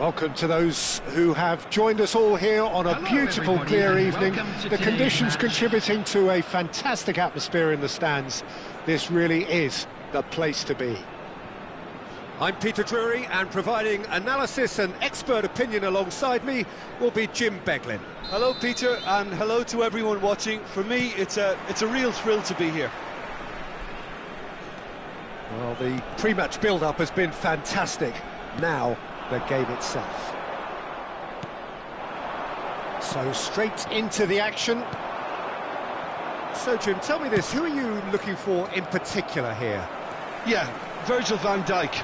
Welcome to those who have joined us all here on a beautiful, clear evening. The conditions contributing to a fantastic atmosphere in the stands. This really is the place to be. I'm Peter Drury, and providing analysis and expert opinion alongside me will be Jim Beglin. Hello, Peter, and hello to everyone watching. For me, it's a real thrill to be here. Well, the pre-match build-up has been fantastic. Now, the game itself. So straight into the action. So Jim, tell me this, who are you looking for in particular here? Yeah, Virgil van Dijk.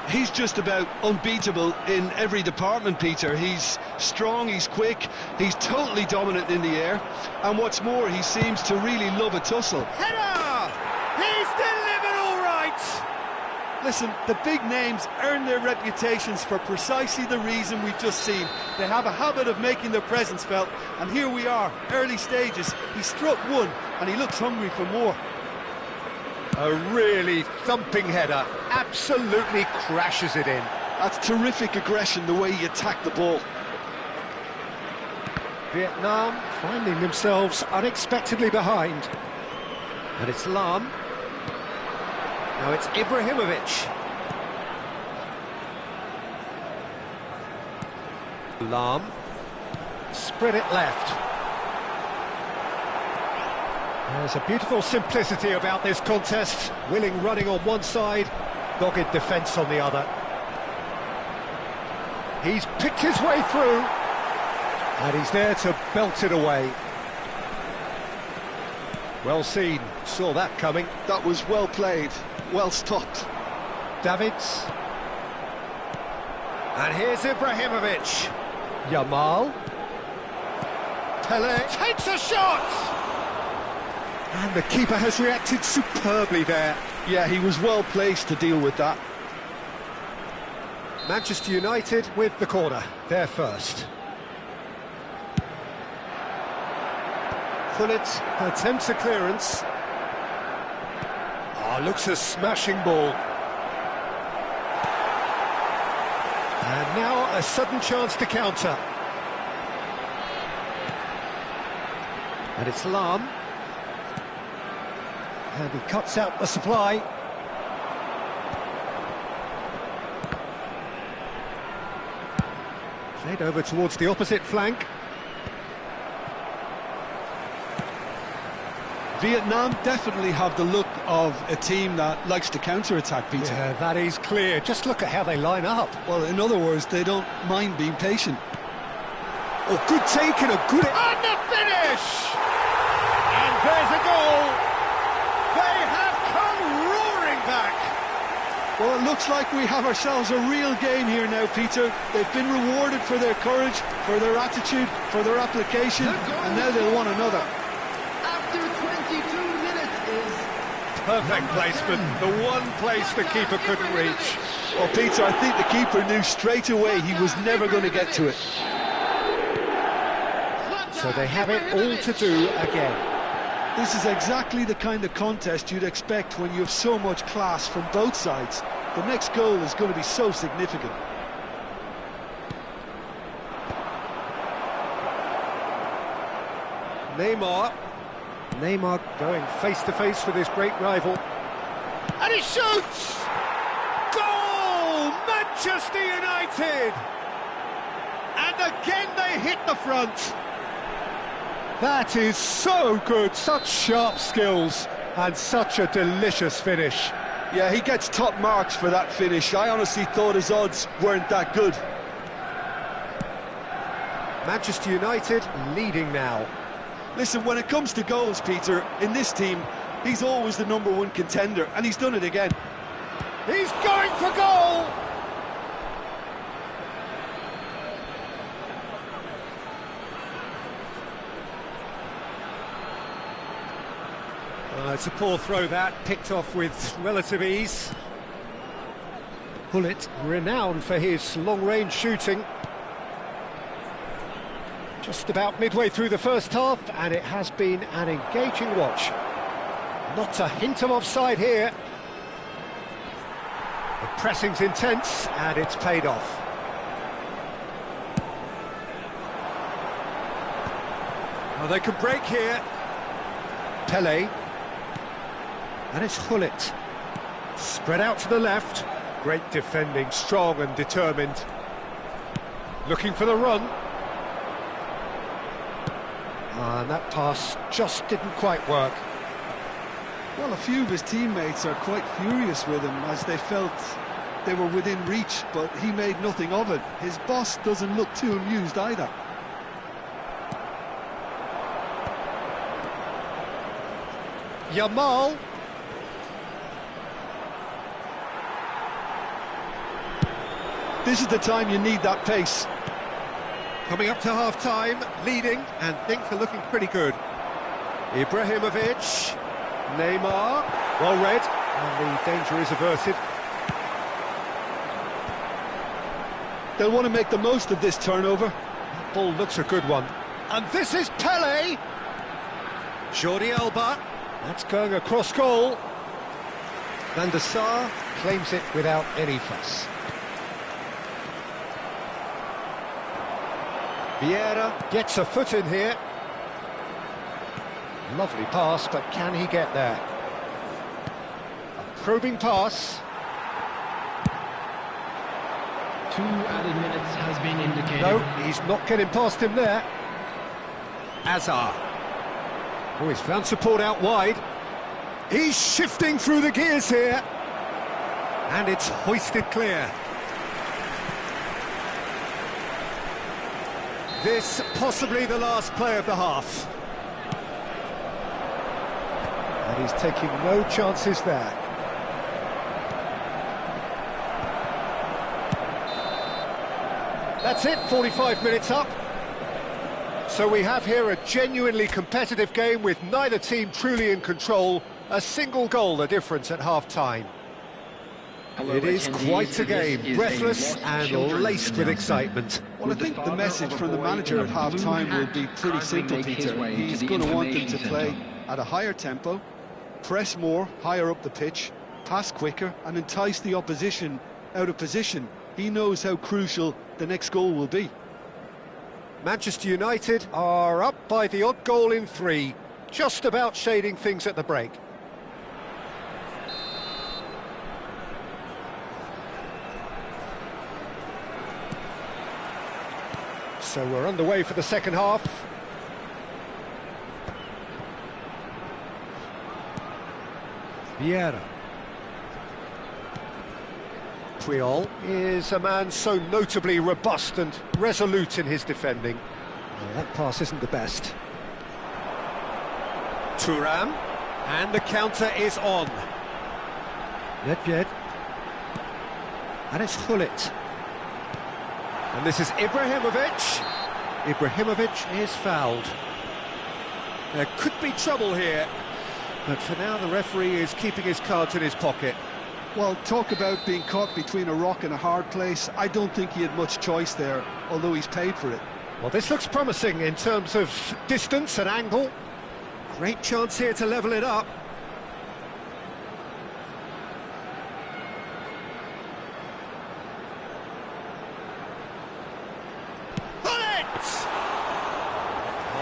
He's just about unbeatable in every department, Peter. He's strong, he's quick, he's totally dominant in the air, and what's more, he seems to really love a tussle. Header! He's delivered all right! Listen, the big names earn their reputations for precisely the reason we've just seen. They have a habit of making their presence felt, and here we are, early stages. He struck one, and he looks hungry for more. A really thumping header, absolutely crashes it in. That's terrific aggression, the way he attacked the ball. Vietnam finding themselves unexpectedly behind. And it's Lam. Now it's Ibrahimovic. Lam. Spread it left. There's a beautiful simplicity about this contest. Willing running on one side, dogged defence on the other. He's picked his way through, and he's there to belt it away. Well seen, saw that coming. That was well played, well stopped. Davids. And here's Ibrahimovic. Yamal. Pele takes a shot! And the keeper has reacted superbly there. Yeah, he was well placed to deal with that. Manchester United with the corner, they're first. Gullit attempts a clearance. Oh, looks a smashing ball. And now a sudden chance to counter. And it's Lam. And he cuts out the supply. Played over towards the opposite flank. Vietnam definitely have the look of a team that likes to counter-attack, Peter. Yeah, that is clear. Just look at how they line up. Well, in other words, they don't mind being patient. Oh, good take and a good... And the finish! And there's a goal! They have come roaring back! Well, it looks like we have ourselves a real game here now, Peter. They've been rewarded for their courage, for their attitude, for their application, and now they'll want another. After 22 minutes is... Perfect placement, the one place the keeper couldn't reach. Well, Peter, I think the keeper knew straight away he was never going to get to it. So they have it all to do again. This is exactly the kind of contest you'd expect when you have so much class from both sides. The next goal is going to be so significant. Neymar going face-to-face with his great rival. And he shoots! Goal! Manchester United! And again they hit the front. That is so good, such sharp skills and such a delicious finish. Yeah, he gets top marks for that finish. I honestly thought his odds weren't that good. Manchester United leading now. Listen, when it comes to goals, Peter, in this team, he's always the #1 contender, and he's done it again. He's going for goal! It's a poor throw that, picked off with relative ease. Gullit, renowned for his long-range shooting. Just about midway through the first half, and it has been an engaging watch. Not a hint of offside here. The pressing's intense, and it's paid off. Oh, they can break here. Pele. And it's Hullet. Spread out to the left. Great defending, strong and determined. Looking for the run. And that pass just didn't quite work. Well, a few of his teammates are quite furious with him as they felt they were within reach, but he made nothing of it. His boss doesn't look too amused either. Yamal. This is the time you need that pace. Coming up to half-time, leading, and things are looking pretty good. Ibrahimovic, Neymar, well read, and the danger is averted. They'll want to make the most of this turnover. That ball looks a good one. And this is Pele! Jordi Alba, that's going across goal. Van der Sar claims it without any fuss. Vieira gets a foot in here. Lovely pass, but can he get there? A probing pass. 2 added minutes has been indicated. No, he's not getting past him there. Azar. Oh, he's found support out wide. He's shifting through the gears here. And it's hoisted clear. This possibly the last play of the half. And he's taking no chances there. That's it, 45 minutes up. So we have here a genuinely competitive game with neither team truly in control. A single goal the difference at half-time. It is quite a game, breathless and laced with excitement. Well, I think the message from the manager at half-time will be pretty simple, Peter. He's going to want them to play at a higher tempo, press more, higher up the pitch, pass quicker and entice the opposition out of position. He knows how crucial the next goal will be. Manchester United are up by the odd goal in 3, just about shading things at the break. So we're underway for the second half. Vieira. Puyol is a man so notably robust and resolute in his defending. Well, that pass isn't the best. Thuram, and the counter is on. Nedved. And it's Hullet. And this is Ibrahimovic. Ibrahimovic is fouled. There could be trouble here, but for now the referee is keeping his cards in his pocket. Well, talk about being caught between a rock and a hard place. I don't think he had much choice there, although he's paid for it. Well, this looks promising in terms of distance and angle. Great chance here to level it up.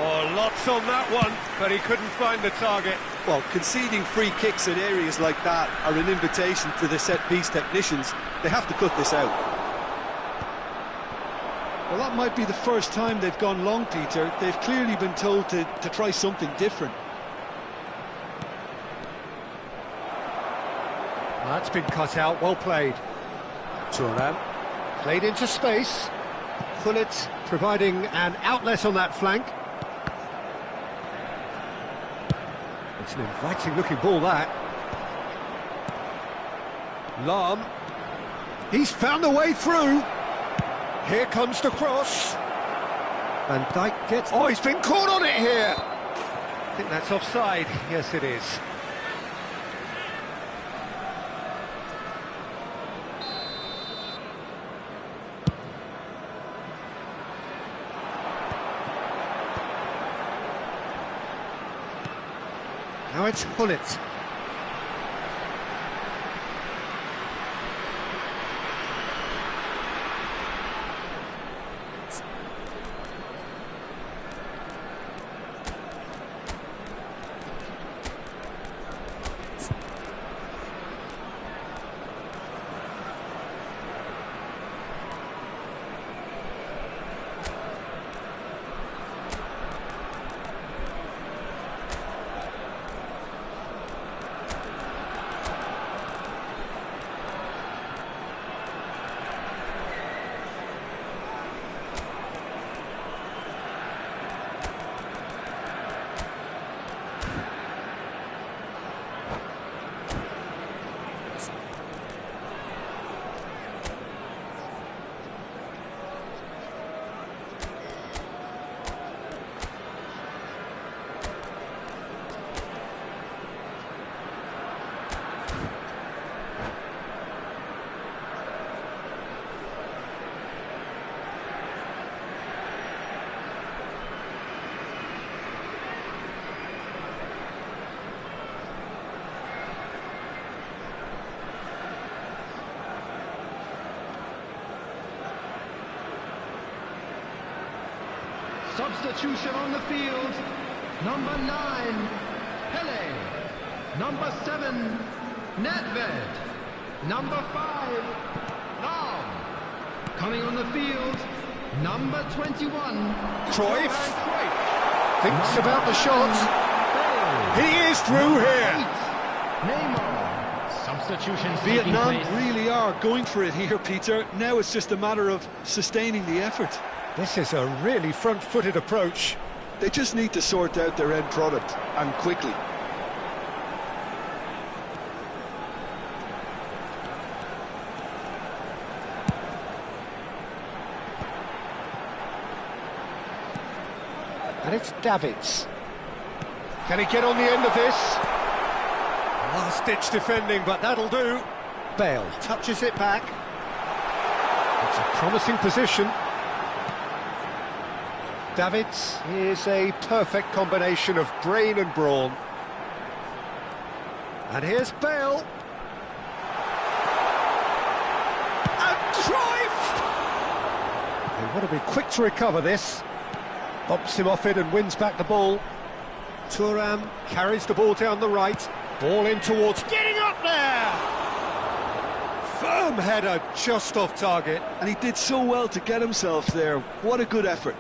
Oh, lots on that one, but he couldn't find the target. Well, conceding free kicks in areas like that are an invitation to the set-piece technicians. They have to cut this out. Well, that might be the first time they've gone long, Peter. They've clearly been told to try something different. That's been cut out, well played. Thuram played into space. Hullet providing an outlet on that flank. It's an inviting looking ball, that. Lahm. He's found a way through. Here comes the cross. Van Dijk gets... Oh, he's been caught on it here. I think that's offside. Yes, it is. Now it's Hullet. Substitution on the field. Number 9, Pele. Number 7, Nedved. Number 5, Lam. Coming on the field, number 21, Cruyff thinks about the shot. He is through here. Neymar. Substitutions. Vietnam really are going for it here, Peter. Now it's just a matter of sustaining the effort. This is a really front-footed approach. They just need to sort out their end product, and quickly. And it's Davids. Can he get on the end of this? Last-ditch defending, but that'll do. Bale touches it back. It's a promising position. Davids is a perfect combination of brain and brawn. And here's Bale. And Cruyff! They want to be quick to recover this. Bumps him off it and wins back the ball. Thuram carries the ball down the right. Ball in towards... Getting up there! Firm header just off target. And he did so well to get himself there. What a good effort.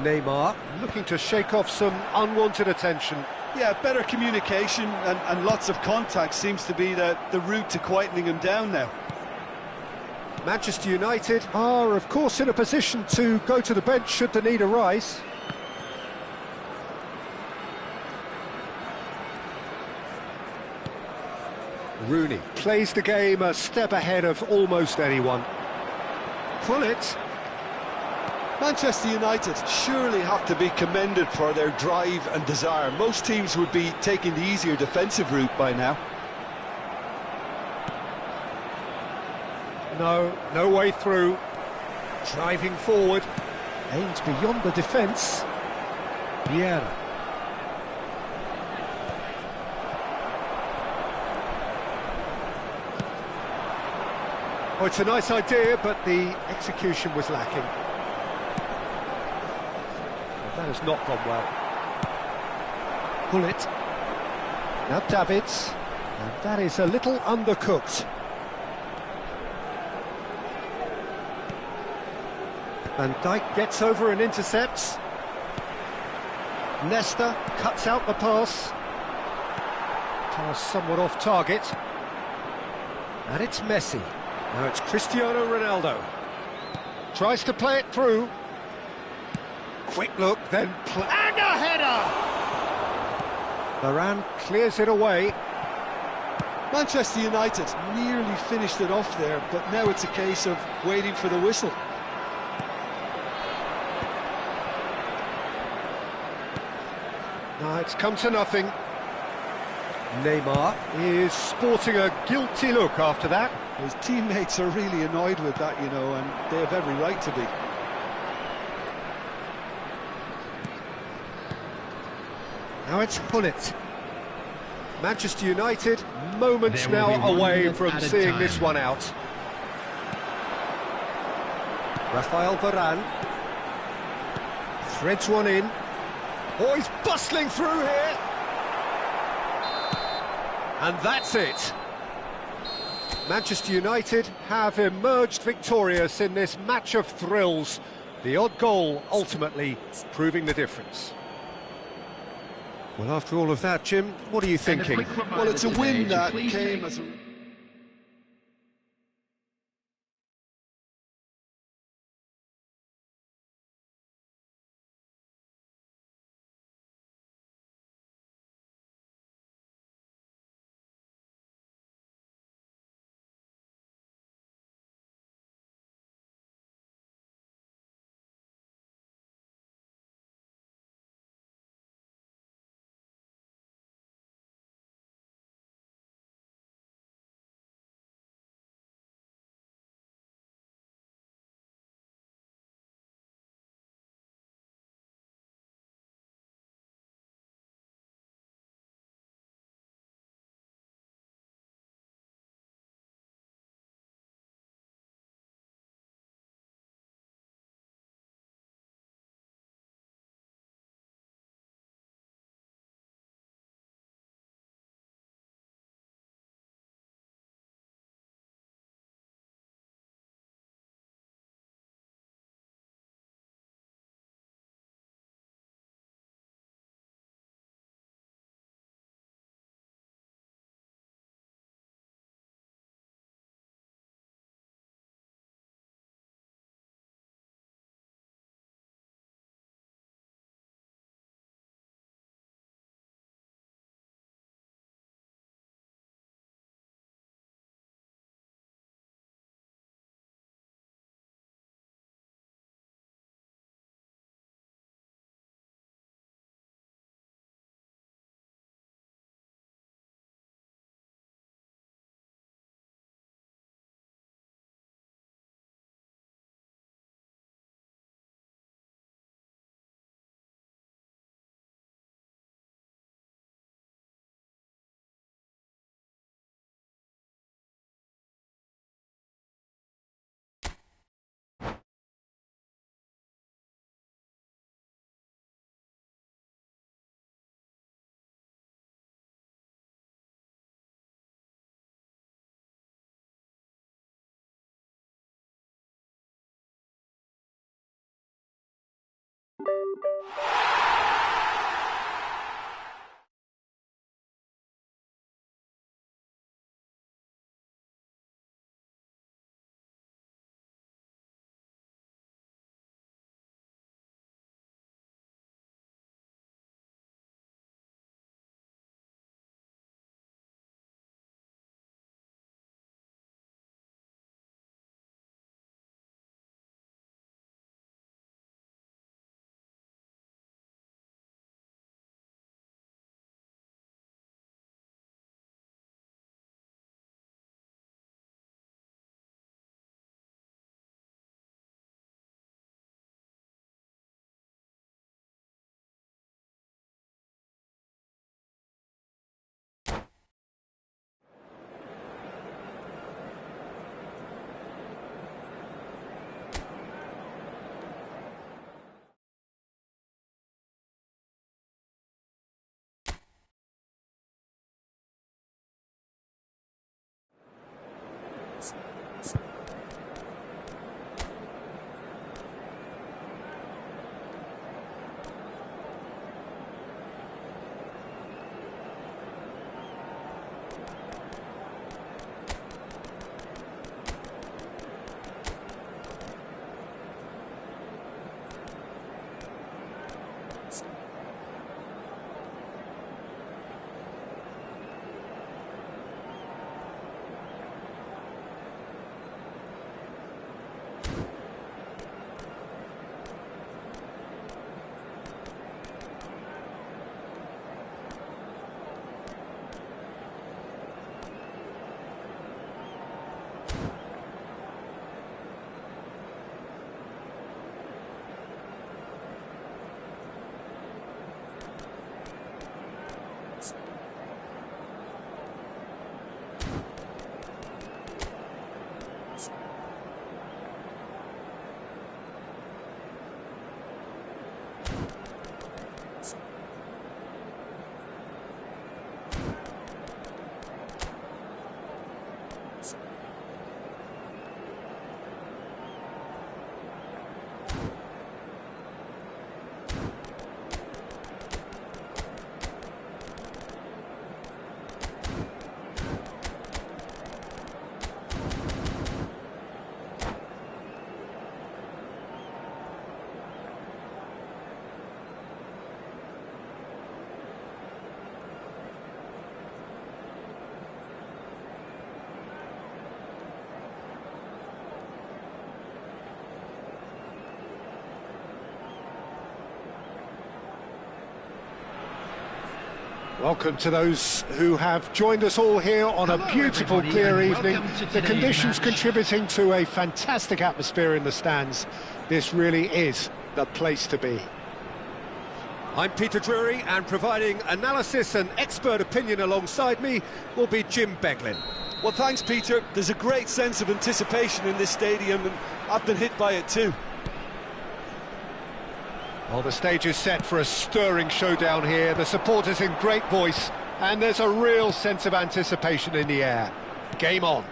Neymar looking to shake off some unwanted attention. Yeah, better communication and lots of contact seems to be the route to quietening him down now. Manchester United are, of course, in a position to go to the bench should the need arise. Rooney plays the game a step ahead of almost anyone. Pull it. Manchester United surely have to be commended for their drive and desire. Most teams would be taking the easier defensive route by now. No way through. Driving forward. Aims beyond the defence. Vieira. Oh, it's a nice idea, but the execution was lacking. Well, that has not gone well. Pull it. Now Davids. And that is a little undercooked. Van Dijk gets over and intercepts. Nesta cuts out the pass. Pass somewhat off target. And it's Messi. Now it's Cristiano Ronaldo. Tries to play it through. Quick look, then and a header! Varane clears it away. Manchester United nearly finished it off there, but now it's a case of waiting for the whistle. Now it's come to nothing. Neymar is sporting a guilty look after that. His teammates are really annoyed with that, you know, and they have every right to be. Now it's Hullet. Manchester United, moments now away from seeing this one out. Rafael Varane threads one in. Oh, he's bustling through here. And that's it. Manchester United have emerged victorious in this match of thrills. The odd goal ultimately proving the difference. Well, after all of that, Jim, what are you thinking? Well, it's a win that came as a... Welcome to those who have joined us all here on a beautiful, clear evening. The conditions contributing to a fantastic atmosphere in the stands. This really is the place to be. I'm Peter Drury, and providing analysis and expert opinion alongside me will be Jim Beglin. Well, thanks, Peter. There's a great sense of anticipation in this stadium, and I've been hit by it too. Well, the stage is set for a stirring showdown here. The supporters in great voice, and there's a real sense of anticipation in the air. Game on.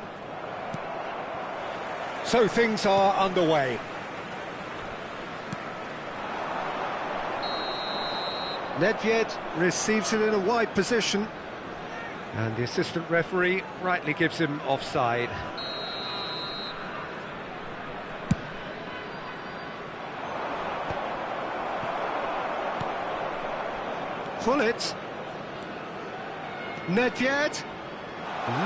So things are underway. Nedved receives it in a wide position, and the assistant referee rightly gives him offside. Pull it. Nedved.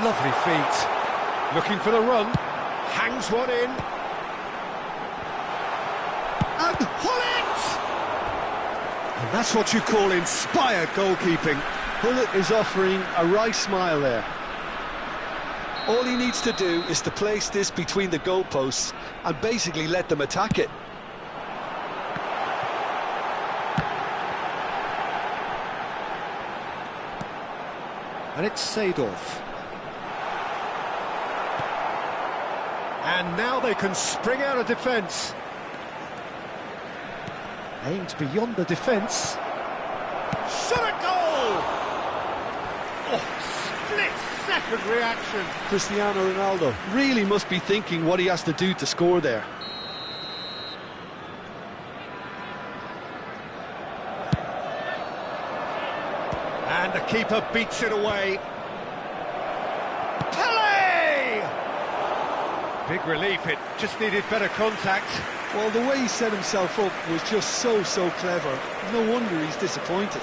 Lovely feet. Looking for the run. Hangs one in. And Hullet! And that's what you call inspired goalkeeping. Hullet is offering a wry smile there. All he needs to do is to place this between the goalposts and basically let them attack it. And it's Seedorf. And now they can spring out of defence. Aimed beyond the defence. Shot a goal! Oh, split-second reaction. Cristiano Ronaldo really must be thinking what he has to do to score there. keeper beats it away. Pele! Big relief, it just needed better contact. Well, the way he set himself up was just so clever. No wonder he's disappointed.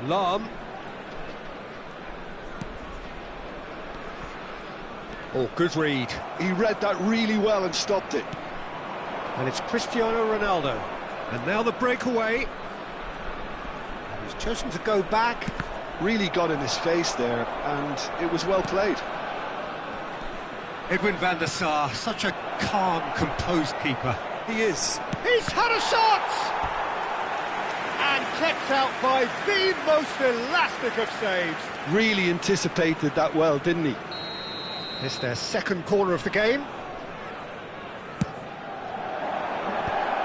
Lam. Oh, good read. He read that really well and stopped it. And it's Cristiano Ronaldo. And now the breakaway. And he's chosen to go back. Really got in his face there, and it was well played. Edwin van der Sar, such a calm, composed keeper. He is. He's had a shot! And kept out by the most elastic of saves. Really anticipated that well, didn't he? It's their second corner of the game.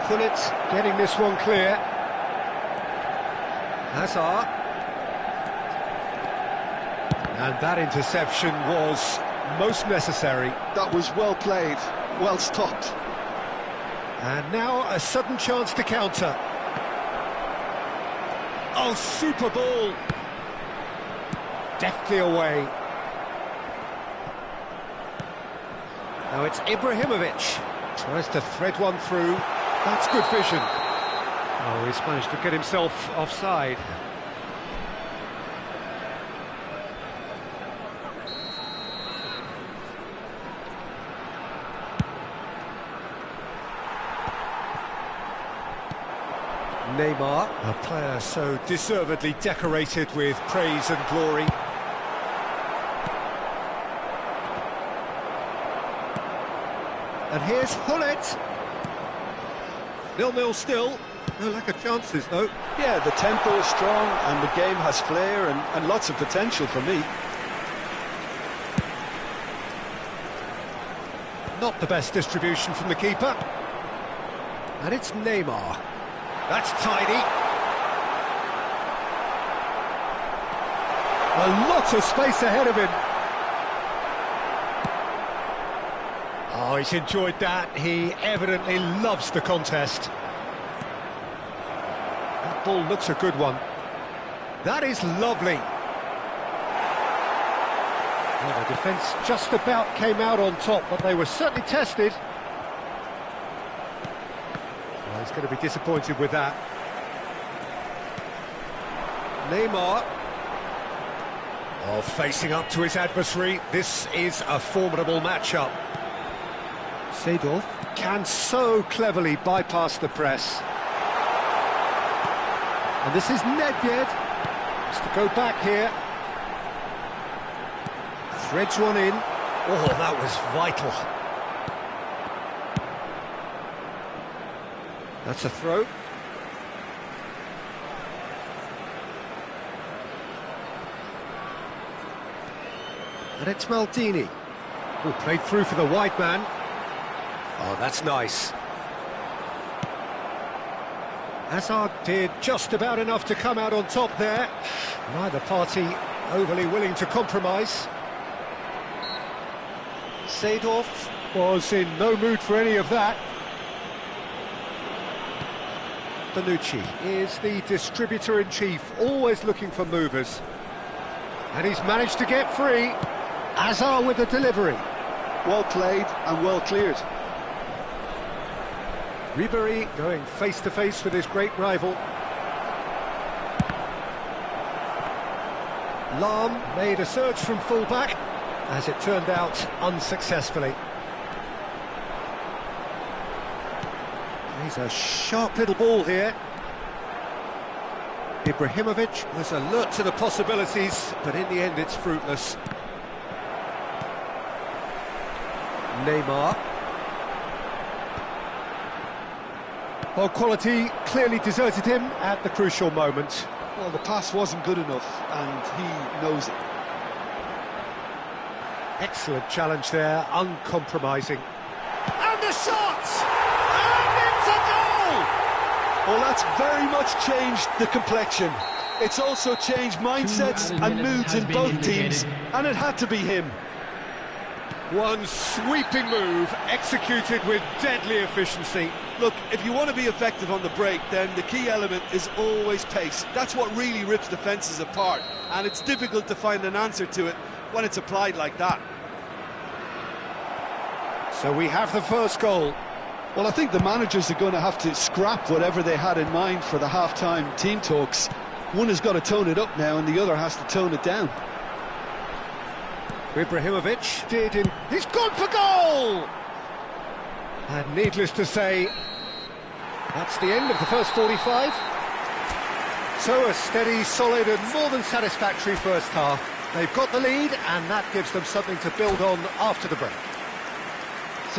Gullit getting this one clear. Hazard. And that interception was most necessary. That was well played, well stopped. And now a sudden chance to counter. Oh, super ball. Deftly away. Now it's Ibrahimovic. Tries to thread one through. That's good vision. Oh, he's managed to get himself offside. Neymar, a player so deservedly decorated with praise and glory. And here's Gullit. 0-0 still. No lack of chances, though. Yeah, the tempo is strong and the game has flair and lots of potential for me. Not the best distribution from the keeper. And it's Neymar. That's tidy. A lot of space ahead of him. Oh, he's enjoyed that. He evidently loves the contest. That ball looks a good one. That is lovely. Well, the defence just about came out on top, but they were certainly tested. Well, he's going to be disappointed with that. Neymar. Oh, facing up to his adversary. This is a formidable matchup. Seedorf can so cleverly bypass the press. And this is Nedved. Has to go back here. Threads one in. Oh, that was vital. That's a throw. And it's Maldini, who played through for the wide man. Oh, that's nice. Hazard did just about enough to come out on top there. Neither party overly willing to compromise. Seedorf was in no mood for any of that. Bonucci is the distributor-in-chief, always looking for movers. And he's managed to get free. Hazard with the delivery. Well played and well cleared. Ribéry going face-to-face with his great rival. Lam made a search from full-back, as it turned out unsuccessfully. He's a sharp little ball here. Ibrahimovic was alert to the possibilities, but in the end it's fruitless. Neymar. Well, quality clearly deserted him at the crucial moment. Well, the pass wasn't good enough, and he knows it. Excellent challenge there, uncompromising. And the shot! And it's a goal! Well, that's very much changed the complexion. It's also changed mindsets and moods in both teams, and it had to be him. One sweeping move, executed with deadly efficiency. Look, if you want to be effective on the break, then the key element is always pace. That's what really rips defences apart, and it's difficult to find an answer to it when it's applied like that. So we have the first goal. Well, I think the managers are going to have to scrap whatever they had in mind for the half-time team talks. One has got to tone it up now, and the other has to tone it down. Ibrahimovic did in... He's gone for goal! And needless to say, that's the end of the first 45. So a steady, solid and more than satisfactory first half. They've got the lead, and that gives them something to build on after the break.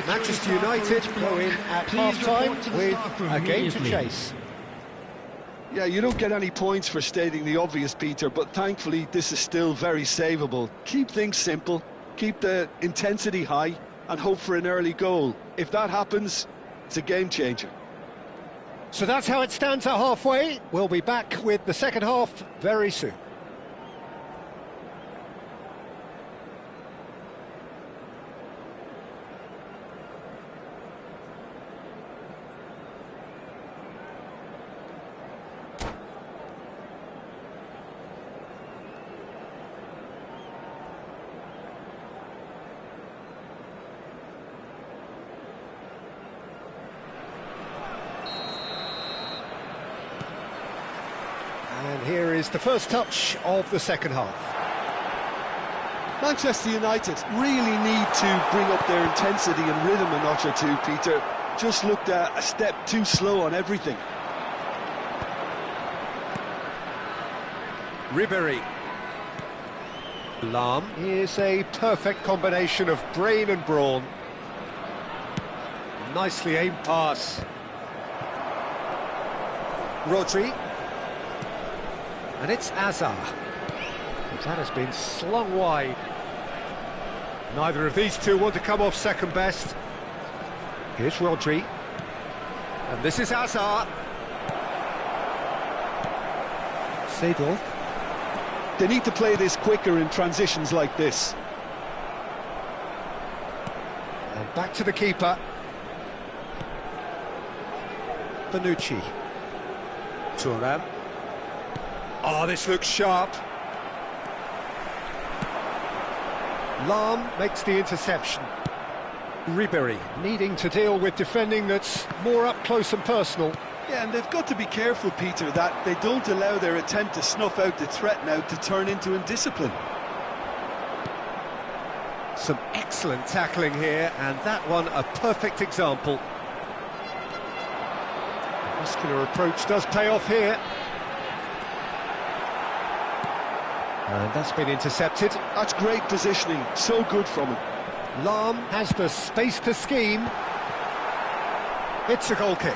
Manchester United go in at half-time with a game to chase. Yeah, you don't get any points for stating the obvious, Peter, but thankfully this is still very savable. Keep things simple, keep the intensity high, and hope for an early goal. If that happens, it's a game changer. So that's how it stands at halfway. We'll be back with the second half very soon. And here is the first touch of the second half. Manchester United really need to bring up their intensity and rhythm a notch or two, Peter. Just looked a step too slow on everything. Ribéry. Lahm is a perfect combination of brain and brawn. Nicely aimed pass. Rodri. And it's Hazard. That has been slung wide. Neither of these two want to come off second best. Here's Rodri. And this is Hazard. Seedorf. They need to play this quicker in transitions like this. And back to the keeper. Bonucci. Thuram. Oh, this looks sharp. Lahm makes the interception. Ribéry needing to deal with defending that's more up close and personal. Yeah, and they've got to be careful, Peter, that they don't allow their attempt to snuff out the threat now to turn into indiscipline. Some excellent tackling here, and that one a perfect example. The muscular approach does pay off here. And that's been intercepted. That's great positioning, so good from him. Lahm has the space to scheme. It's a goal kick.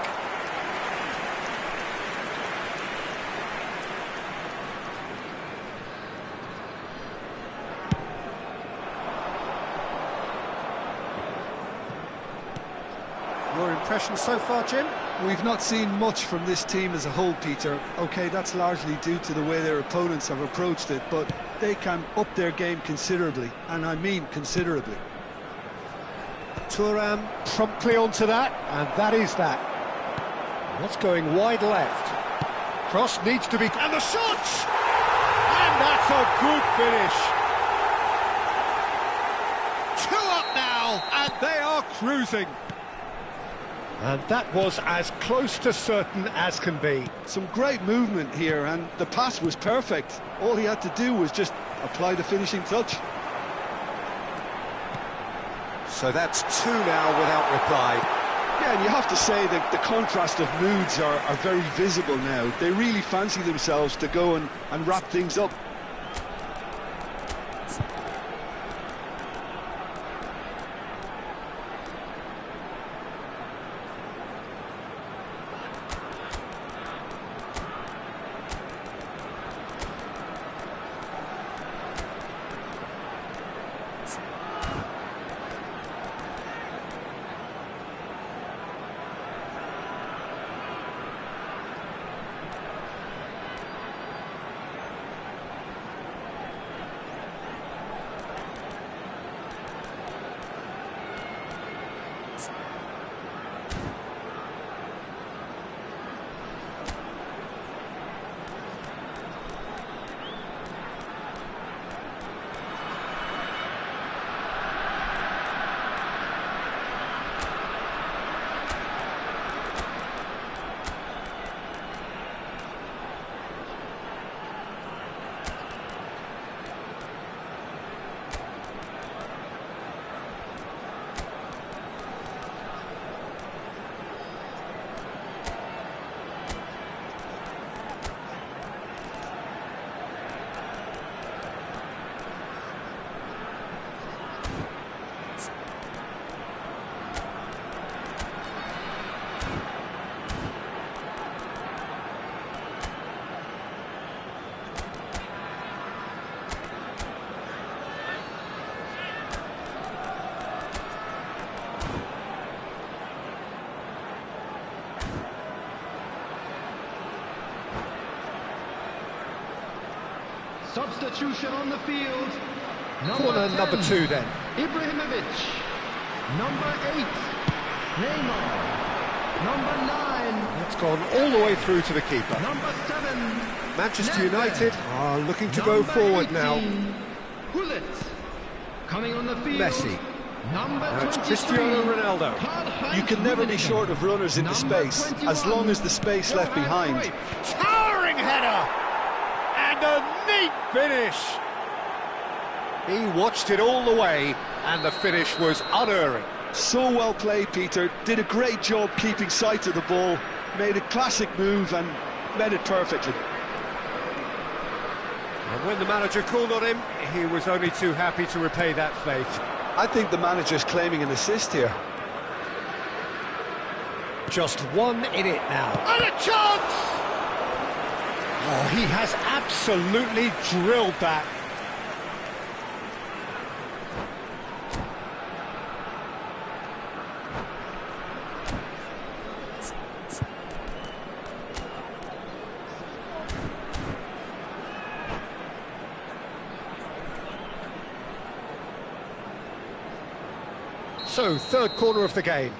Your impression so far, Jim? We've not seen much from this team as a whole, Peter. OK, that's largely due to the way their opponents have approached it, but they can up their game considerably, and I mean considerably. Thuram promptly onto that, and that is that. What's going wide left? Cross needs to be... And the shot! And that's a good finish. 2 up now, and they are cruising. And that was as close to certain as can be. Some great movement here, and the pass was perfect. All he had to do was just apply the finishing touch. So that's 2 now without reply. Yeah, and you have to say that the contrast of moods are very visible now. They really fancy themselves to go and wrap things up. Substitution on the field. Corner number 2 then. Ibrahimovic. Number 8, Neymar. Number 9. That's gone all the way through to the keeper. Number 7, Manchester United are looking to go forward now. Hullet. Coming on the field. Messi. Number Now it's 23, Cristiano Ronaldo. You can never be short of runners in the space, as long as the space left behind. Towering header! And a neat finish! He watched it all the way, and the finish was unerring. So well played, Peter. Did a great job keeping sight of the ball, made a classic move and met it perfectly. And when the manager called on him, he was only too happy to repay that faith. I think the manager's claiming an assist here. Just one in it now. And a chance! Oh, he has absolutely drilled that. So, third corner of the game.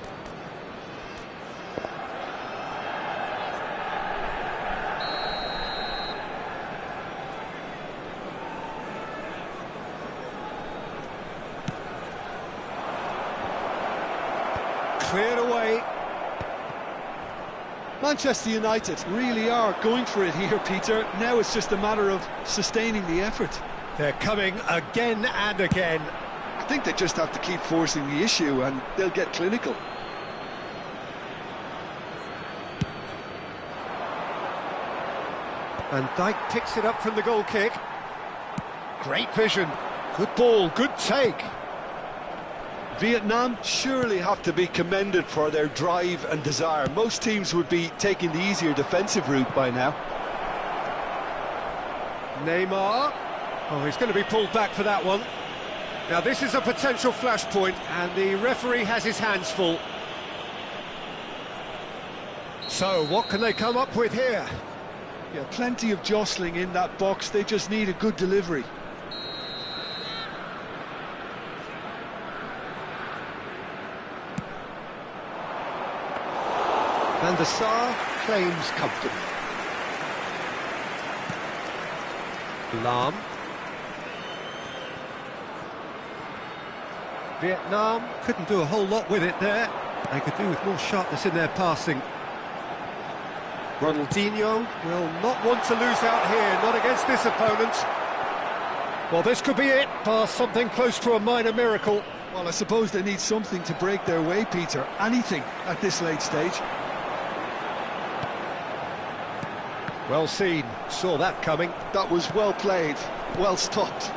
Cleared away. Manchester United really are going for it here, Peter. Now it's just a matter of sustaining the effort. They're coming again and again. I think they just have to keep forcing the issue and they'll get clinical. And Dijk picks it up from the goal kick. Great vision. Good ball, good take. Vietnam surely have to be commended for their drive and desire. Most teams would be taking the easier defensive route by now. Neymar. Oh, he's going to be pulled back for that one. Now this is a potential flashpoint, and the referee has his hands full. So, what can they come up with here? Yeah, plenty of jostling in that box. They just need a good delivery. Van der Sar claims comfortably. Lahm. Vietnam couldn't do a whole lot with it there. They could do with more sharpness in their passing. Ronaldinho will not want to lose out here, not against this opponent. Well, this could be it, past something close to a minor miracle. Well, I suppose they need something to break their way, Peter. Anything at this late stage. Well seen, saw that coming. That was well played, well stopped.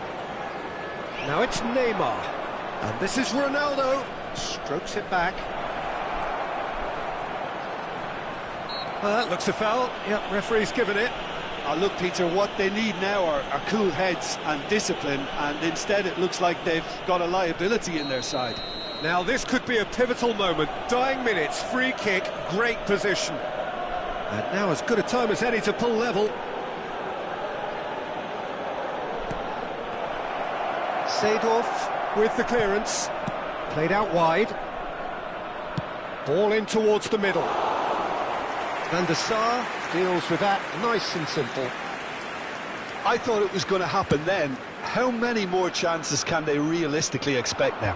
Now it's Neymar. And this is Ronaldo, strokes it back. Well, that looks a foul. Yep, referee's given it. Look, Peter, what they need now are cool heads and discipline, and instead it looks like they've got a liability in their side. Now this could be a pivotal moment. Dying minutes, free kick, great position. And now as good a time as any to pull level. Seedorf with the clearance, played out wide, ball in towards the middle. Van der Sar deals with that nice and simple. I thought it was going to happen then. How many more chances can they realistically expect now?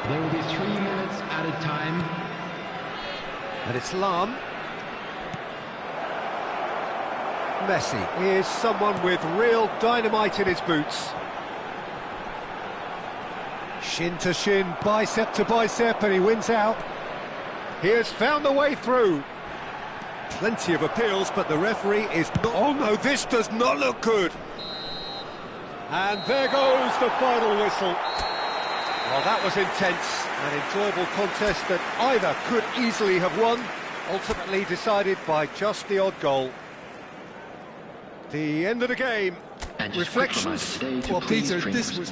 There will be 3 minutes added time. And it's Lahm. Messi is someone with real dynamite in his boots. Shin to shin, bicep to bicep, and he wins out. He has found the way through. Plenty of appeals, but the referee is not... Oh no, this does not look good. And there goes the final whistle. Well, that was intense, an enjoyable contest that either could easily have won, ultimately decided by just the odd goal. The end of the game. And Reflections? Well, Peter, this was...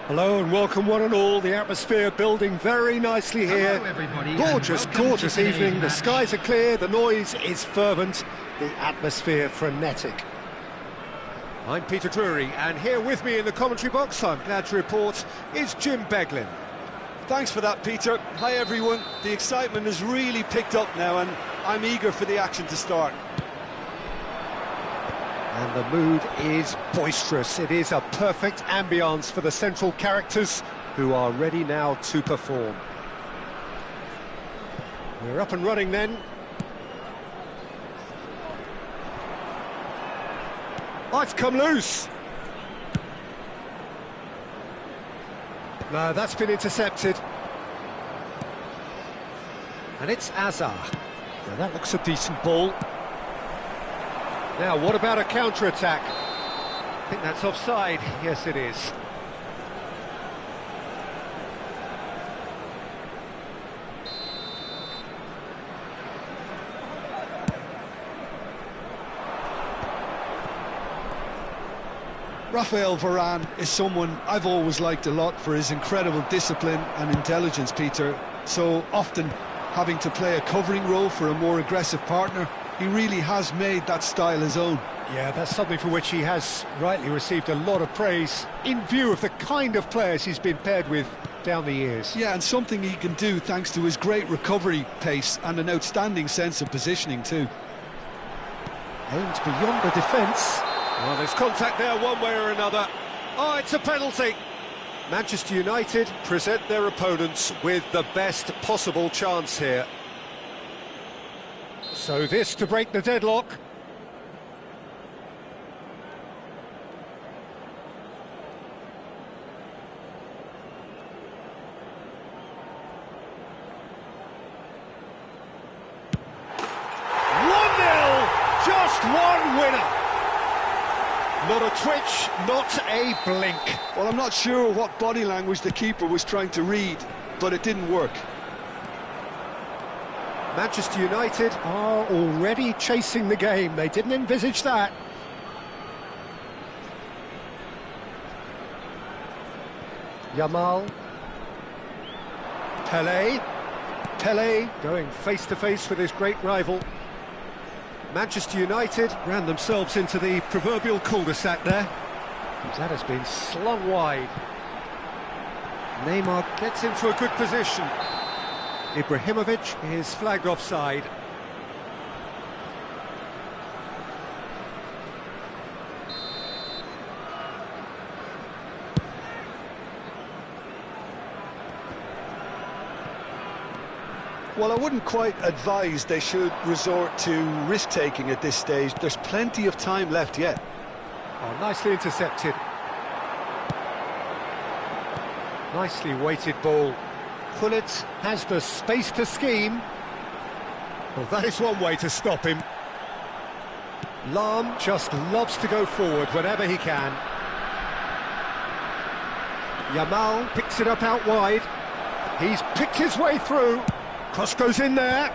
Hello and welcome one and all. The atmosphere building very nicely here. Hello everybody, Gorgeous, and welcome gorgeous to today's evening. The match. skies are clear, the noise is fervent, the atmosphere frenetic. I'm Peter Drury, and here with me in the commentary box, I'm glad to report, is Jim Beglin. Thanks for that, Peter. Hi, everyone. The excitement has really picked up now, and I'm eager for the action to start. And the mood is boisterous. It is a perfect ambience for the central characters who are ready now to perform. We're up and running then. Oh, it's come loose. No, that's been intercepted. And it's Azar. Now that looks a decent ball. Now, what about a counter-attack? I think that's offside. Yes, it is. Rafael Varane is someone I've always liked a lot for his incredible discipline and intelligence, Peter. So often having to play a covering role for a more aggressive partner, he really has made that style his own. Yeah, that's something for which he has rightly received a lot of praise in view of the kind of players he's been paired with down the years. Yeah, and something he can do thanks to his great recovery pace and an outstanding sense of positioning too. Aimed beyond the defence. Well, there's contact there one way or another. Oh, it's a penalty. Manchester United present their opponents with the best possible chance here. So this to break the deadlock. Not a twitch, not a blink. Well, I'm not sure what body language the keeper was trying to read, but it didn't work. Manchester United are already chasing the game. They didn't envisage that. Yamal. Pele going face-to-face with his great rival. Manchester United ran themselves into the proverbial cul-de-sac there. That has been slung wide. Neymar gets into a good position. Ibrahimovic is flagged offside. Well, I wouldn't quite advise they should resort to risk-taking at this stage. There's plenty of time left yet. Oh, nicely intercepted. Nicely weighted ball. Pullet has the space to scheme. Well, that is one way to stop him. Lahm just loves to go forward whenever he can. Yamal picks it up out wide. He's picked his way through. Cross goes in there.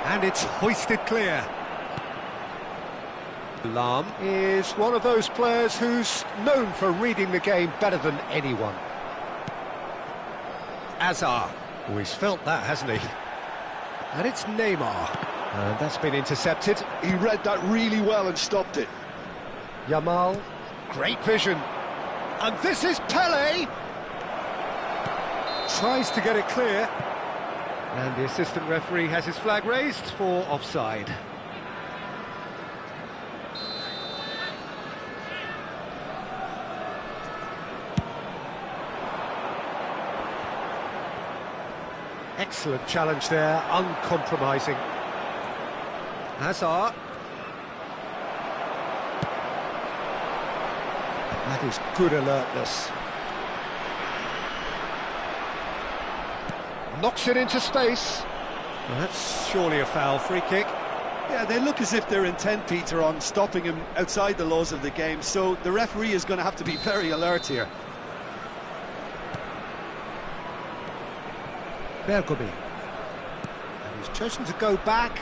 And it's hoisted clear. Lahm is one of those players who's known for reading the game better than anyone. Hazard. Oh, he's felt that, hasn't he? And it's Neymar. And that's been intercepted. He read that really well and stopped it. Yamal. Great vision. And this is Pele. Tries to get it clear. And the assistant referee has his flag raised for offside. Excellent challenge there, uncompromising. Hazard. That is good alertness. Knocks it into space. Well, that's surely a foul. Free kick. Yeah, they look as if they're intent, Peter, on stopping him outside the laws of the game, so the referee is going to have to be very alert here. Bergomi. And he's chosen to go back.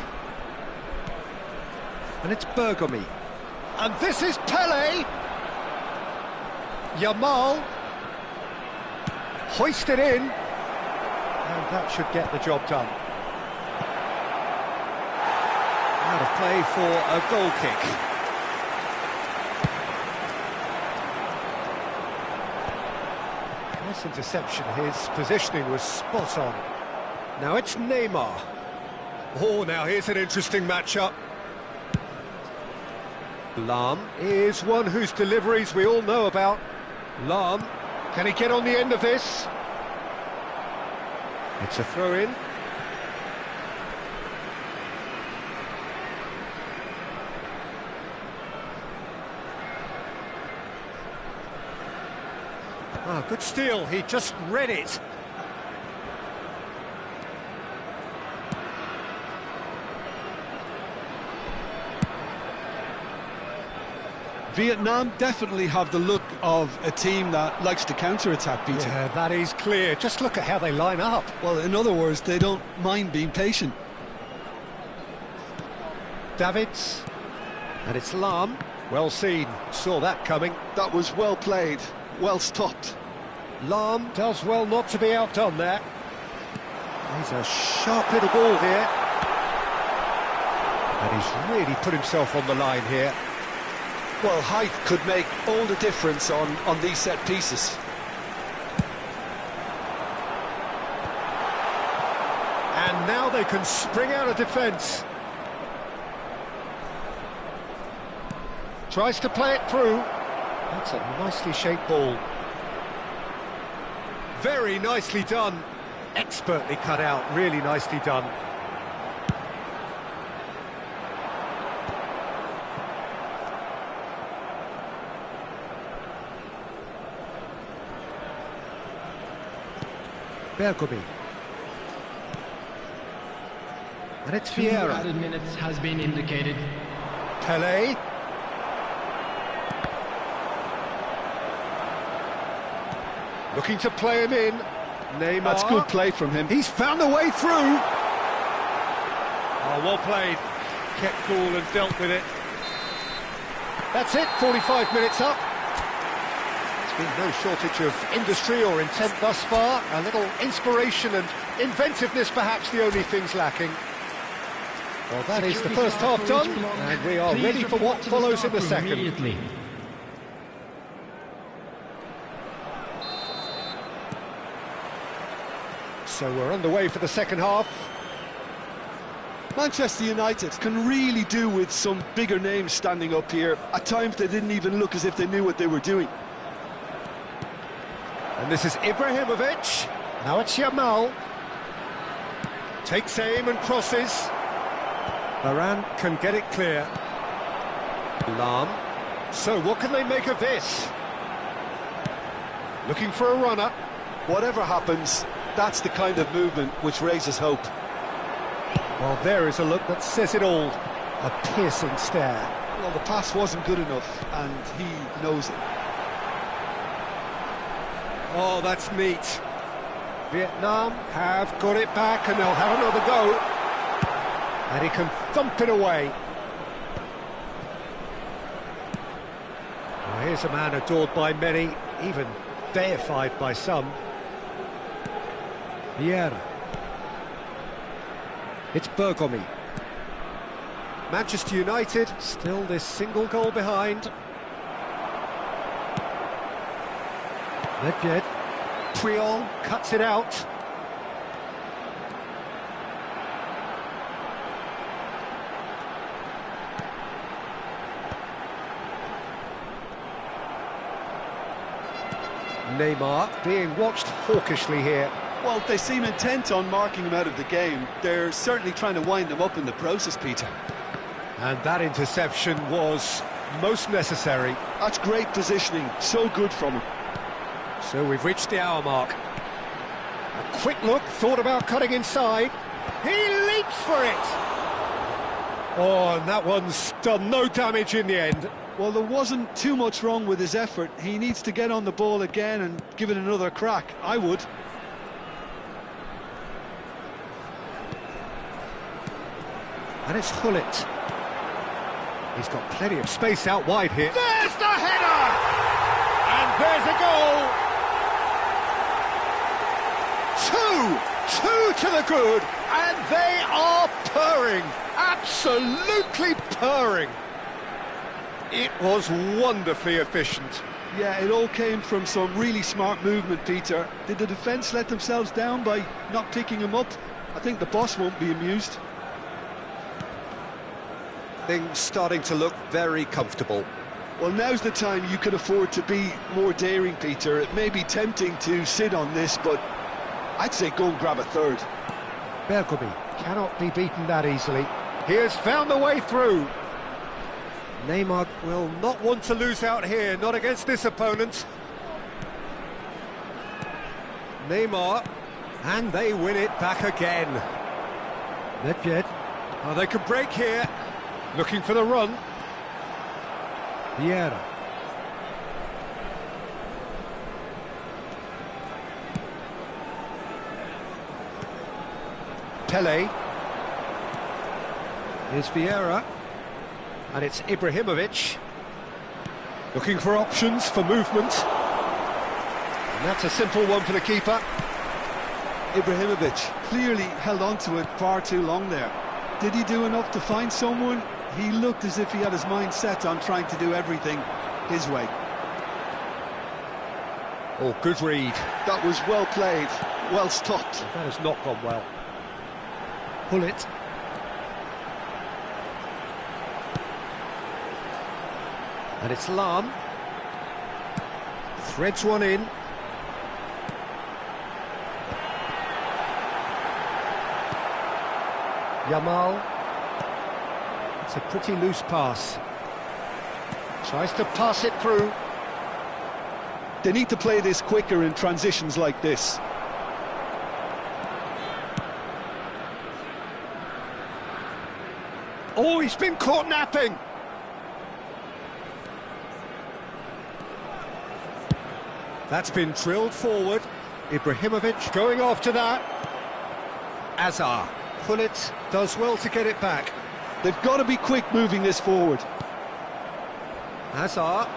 And it's Bergomi. And this is Pele. Yamal. Hoisted in. And that should get the job done. Out of play for a goal kick. Nice interception. His positioning was spot on. Now it's Neymar. Oh, now here's an interesting matchup. Lahm is one whose deliveries we all know about. Lahm, can he get on the end of this? It's a throw-in. Ah, good steal, he just read it. Vietnam definitely have the look of a team that likes to counter-attack, Peter. Yeah, that is clear. Just look at how they line up. Well, in other words, they don't mind being patient. Davids. And it's Lahm. Well seen. Saw that coming. That was well played, well stopped. Lahm does well not to be outdone there. He's a sharp little ball here. And he's really put himself on the line here. Well, height could make all the difference on these set pieces. And now they can spring out of defence. Tries to play it through. That's a nicely shaped ball. Very nicely done. Expertly cut out, really nicely done. Bergomi. And it's 2 Vieira. added minutes has been indicated. Pele. Looking to play him in. Neymar. That's good play from him. He's found a way through. Oh, well played. Kept cool and dealt with it. That's it, 45 minutes up. There's been no shortage of industry or intent thus far. A little inspiration and inventiveness, perhaps the only things lacking. Well, that is the first half done, and we are ready for what follows in the second. So we're underway for the second half. Manchester United can really do with some bigger names standing up here. At times they didn't even look as if they knew what they were doing. And this is Ibrahimovic. Now it's Yamal. Takes aim and crosses. Varane can get it clear. Lam. So what can they make of this? Looking for a runner. Whatever happens, that's the kind of movement which raises hope. Well, there is a look that says it all. A piercing stare. Well, the pass wasn't good enough, and he knows it. Oh, that's neat. Vietnam have got it back, and they'll have another go. And he can thump it away. Well, here's a man adored by many, even deified by some. Vieira. It's Bergomi. Manchester United still this single goal behind. Nedved. Puyol cuts it out. Neymar being watched hawkishly here. Well, they seem intent on marking him out of the game. They're certainly trying to wind him up in the process, Peter. And that interception was most necessary. That's great positioning, so good from him. So we've reached the hour mark. A quick look, thought about cutting inside. He leaps for it! Oh, and that one's done no damage in the end. Well, there wasn't too much wrong with his effort. He needs to get on the ball again and give it another crack. I would. And it's Hullet. He's got plenty of space out wide here. There's the header! And there's a goal! Two to the good, and they are purring, absolutely purring. It was wonderfully efficient. Yeah, it all came from some really smart movement, Peter. Did the defence let themselves down by not picking him up? I think the boss won't be amused. Things starting to look very comfortable. Well, now's the time you can afford to be more daring, Peter. It may be tempting to sit on this, but I'd say go and grab a third. Bergomi cannot be beaten that easily. He has found the way through. Neymar will not want to lose out here, not against this opponent. Neymar, and they win it back again. Nedved. Oh, they can break here. Looking for the run. Vieira. Pele. Here's Vieira. And it's Ibrahimovic. Looking for options for movement. And that's a simple one for the keeper. Ibrahimovic clearly held on to it far too long there. Did he do enough to find someone? He looked as if he had his mind set on trying to do everything his way. Oh, good read. That was well played, well stopped. That has not gone well. Hullet. And it's Lam. Threads one in. Yamal. It's a pretty loose pass. Tries to pass it through. They need to play this quicker in transitions like this. Oh, he's been caught napping. That's been drilled forward. Ibrahimovic going after that. Azar. Pullet does well to get it back. They've got to be quick moving this forward. Azar.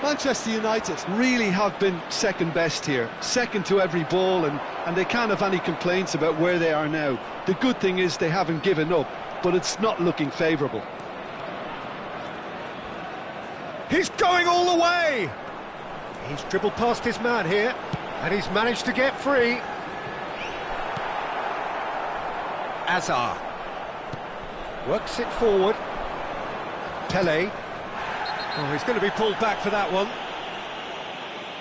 Manchester United really have been second best here, second to every ball, and they can't have any complaints about where they are now. The good thing is they haven't given up, but it's not looking favourable. He's going all the way! He's dribbled past his man here, and he's managed to get free. Azar. Works it forward. Pele. Oh, he's going to be pulled back for that one.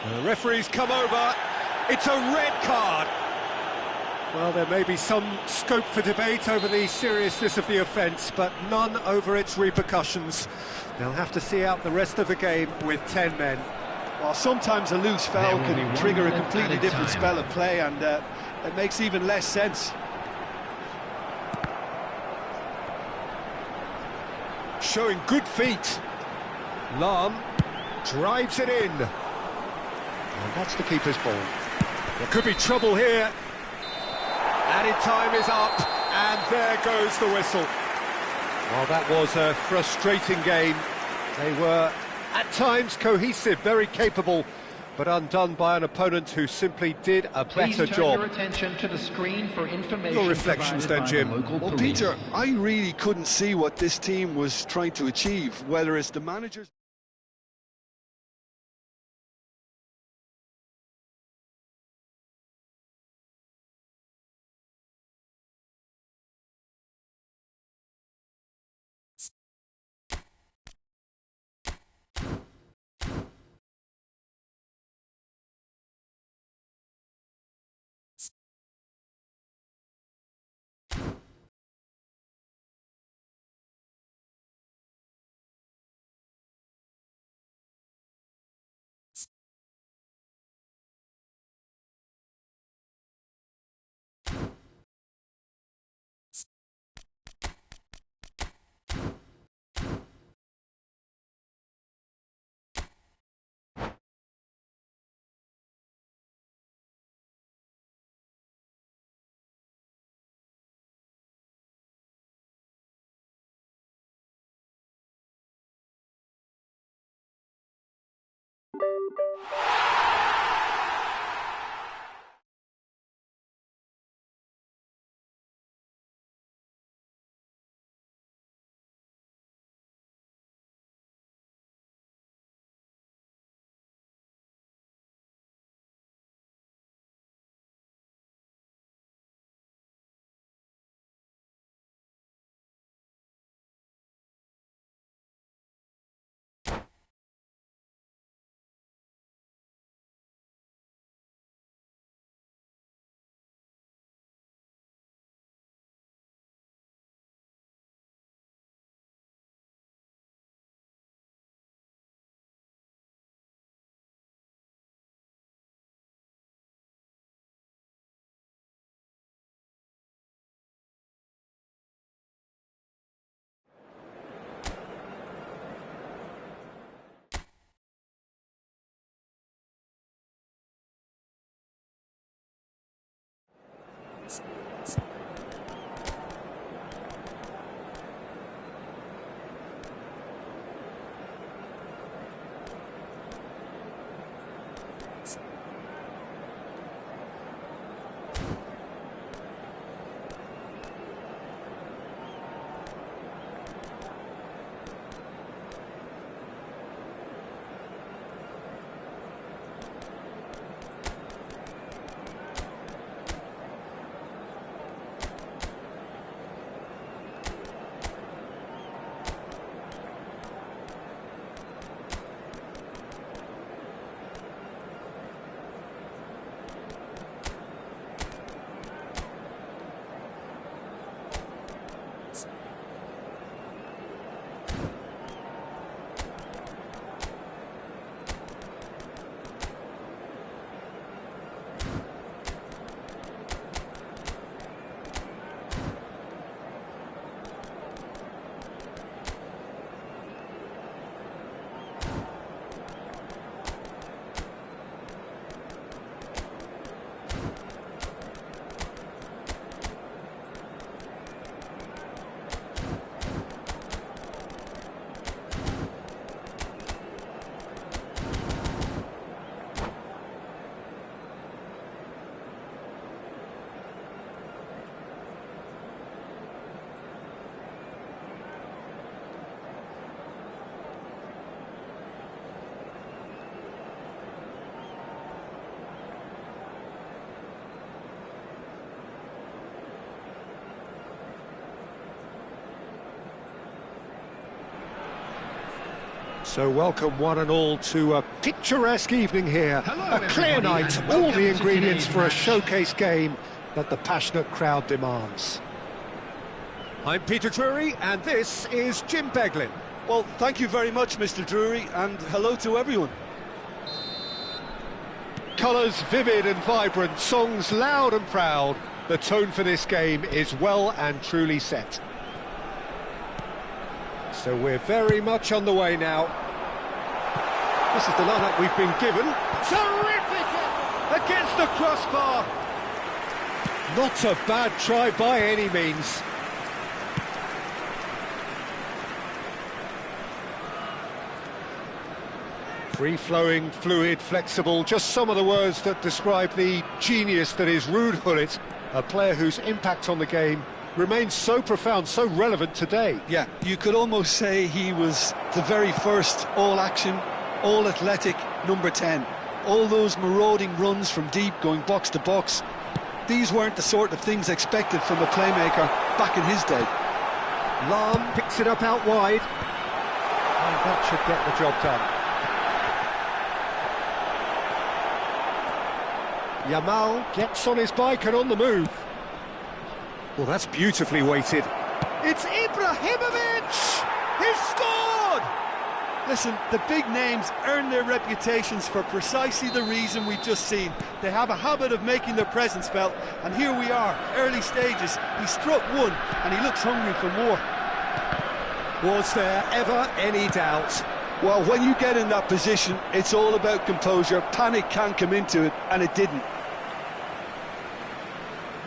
And the referee's come over. It's a red card. Well, there may be some scope for debate over the seriousness of the offence, but none over its repercussions. They'll have to see out the rest of the game with 10 men. Well, sometimes a loose foul can trigger a completely different spell of play, and it makes even less sense. Showing good feet. Lam drives it in. And that's the keeper's ball. There could be trouble here. Added time is up, and there goes the whistle. Well, that was a frustrating game. They were, at times, cohesive, very capable, but undone by an opponent who simply did a better job. Your attention to the screen for information. Your reflections then, Jim. Well, Peter, I really couldn't see what this team was trying to achieve, whether it's the managers... So welcome one and all to a picturesque evening here. Hello, a clear everybody, night, and all welcome the to ingredients today's for a match. showcase game that the passionate crowd demands. I'm Peter Drury, and this is Jim Beglin. Well, thank you very much, Mr. Drury, and hello to everyone. Colours vivid and vibrant, songs loud and proud. The tone for this game is well and truly set. So we're very much on the way now. This is the lineup we've been given. Terrific against the crossbar. Not a bad try by any means. Free-flowing, fluid, flexible, just some of the words that describe the genius that is Ruud Gullit, a player whose impact on the game remains so profound, so relevant today. Yeah, you could almost say he was the very first all-action, all-athletic number 10. All those marauding runs from deep, going box to box, these weren't the sort of things expected from a playmaker back in his day. Lahm picks it up out wide, and that should get the job done. Yamal gets on his bike and on the move. Well, that's beautifully weighted. It's Ibrahimovic! He's scored! Listen, the big names earn their reputations for precisely the reason we've just seen. They have a habit of making their presence felt, and here we are, early stages. He struck one, and he looks hungry for more. Was there ever any doubt? Well, when you get in that position, it's all about composure. Panic can come into it, and it didn't.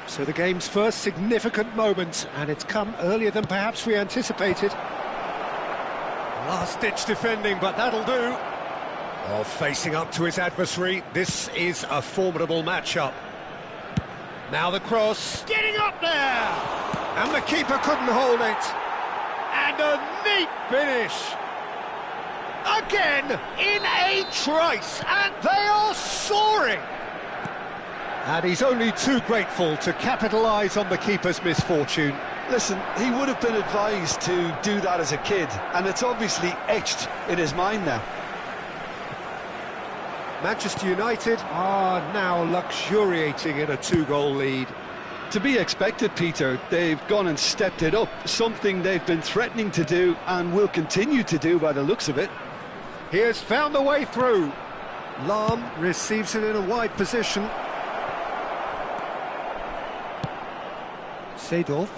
So the game's first significant moment, and it's come earlier than perhaps we anticipated. Last-ditch defending, but that'll do. Well, facing up to his adversary, this is a formidable matchup. Now the cross, getting up there! And the keeper couldn't hold it. And a neat finish. Again, in a trice, and they are soaring! And he's only too grateful to capitalise on the keeper's misfortune. Listen, he would have been advised to do that as a kid, and it's obviously etched in his mind now. Manchester United are now luxuriating in a two-goal lead. To be expected, Peter. They've gone and stepped it up, something they've been threatening to do and will continue to do by the looks of it. He has found the way through. Lahm receives it in a wide position. Seedorf.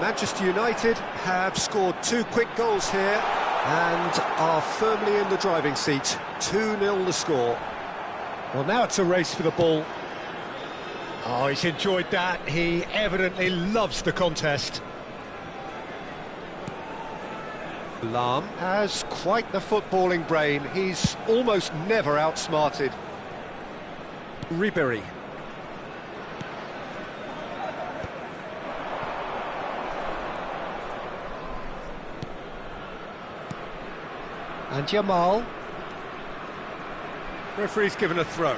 Manchester United have scored two quick goals here and are firmly in the driving seat. 2-0 the score. Well, now it's a race for the ball. Oh, he's enjoyed that. He evidently loves the contest. Lahm has quite the footballing brain. He's almost never outsmarted. Ribéry. And Yamal. Referee's given a throw.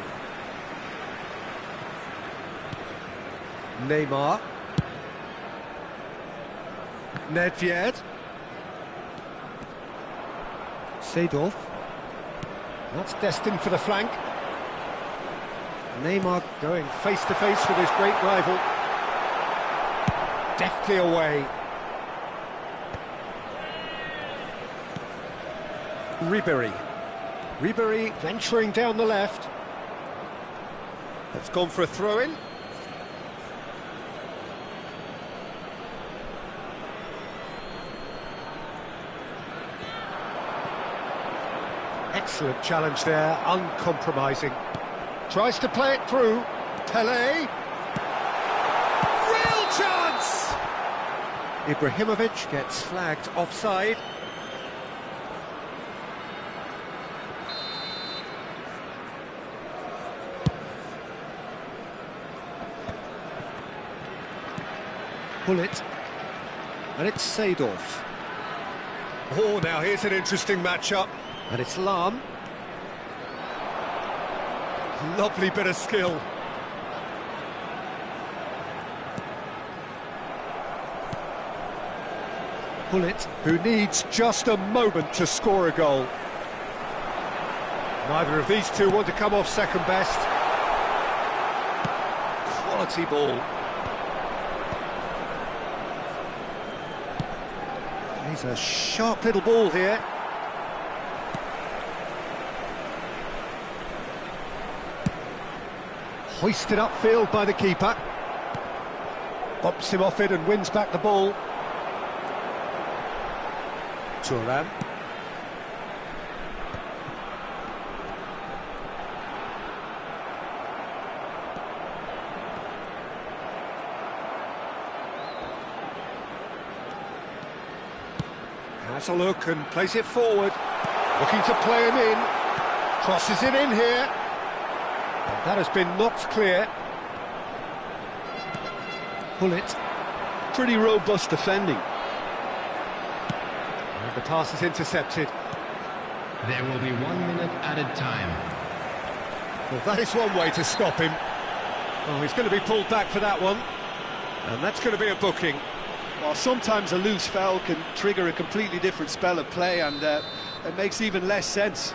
Neymar. Nedved. Seedorf. That's destined for the flank. Neymar going face-to-face with his great rival. Deftly away. Ribéry. Ribéry venturing down the left. That's gone for a throw-in. Excellent challenge there, uncompromising. Tries to play it through. Pelé. Real chance! Ibrahimovic gets flagged offside. Gullit. And it's Seedorf. Oh, now here's an interesting matchup. And it's Lahm. Lovely bit of skill. Bullet. Who needs just a moment to score a goal. Neither of these two want to come off second best. Quality ball. He's a sharp little ball here. Hoisted upfield by the keeper. Bops him off it and wins back the ball. Turan. Has a look and plays it forward. Looking to play him in. Crosses it in here. And that has been knocked clear. Bullet. Pretty robust defending. And the pass is intercepted. There will be 1 minute added time. Well, that is one way to stop him. Oh, he's going to be pulled back for that one. And that's going to be a booking. Well, sometimes a loose foul can trigger a completely different spell of play, and it makes even less sense.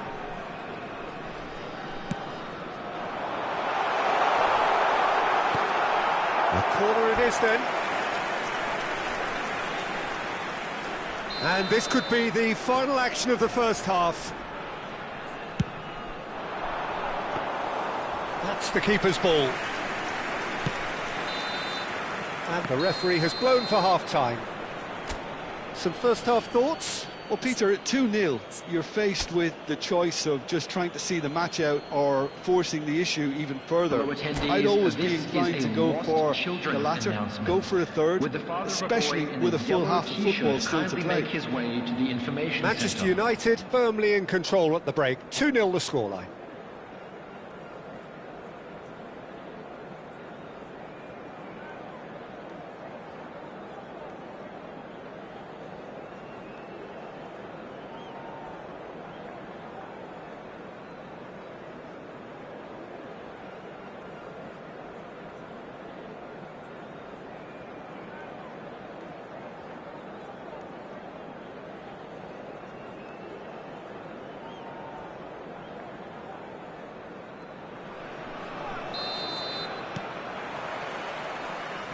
A corner it is then. And this could be the final action of the first half. That's the keeper's ball. And the referee has blown for half-time. Some first-half thoughts? Well, Peter, at 2-0, you're faced with the choice of just trying to see the match out or forcing the issue even further. I'd always be inclined to go for the latter, go for a third, especially with a full half of football still to play. Manchester United firmly in control at the break. 2-0 the scoreline.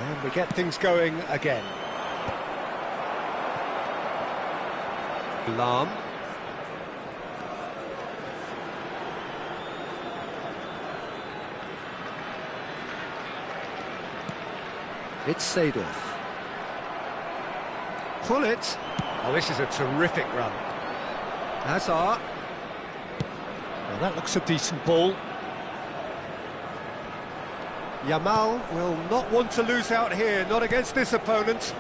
And we get things going again. Lam. It's Seydorf. Pull it. Oh, this is a terrific run. Hazard. Well, that looks a decent ball. Yamal will not want to lose out here, not against this opponent.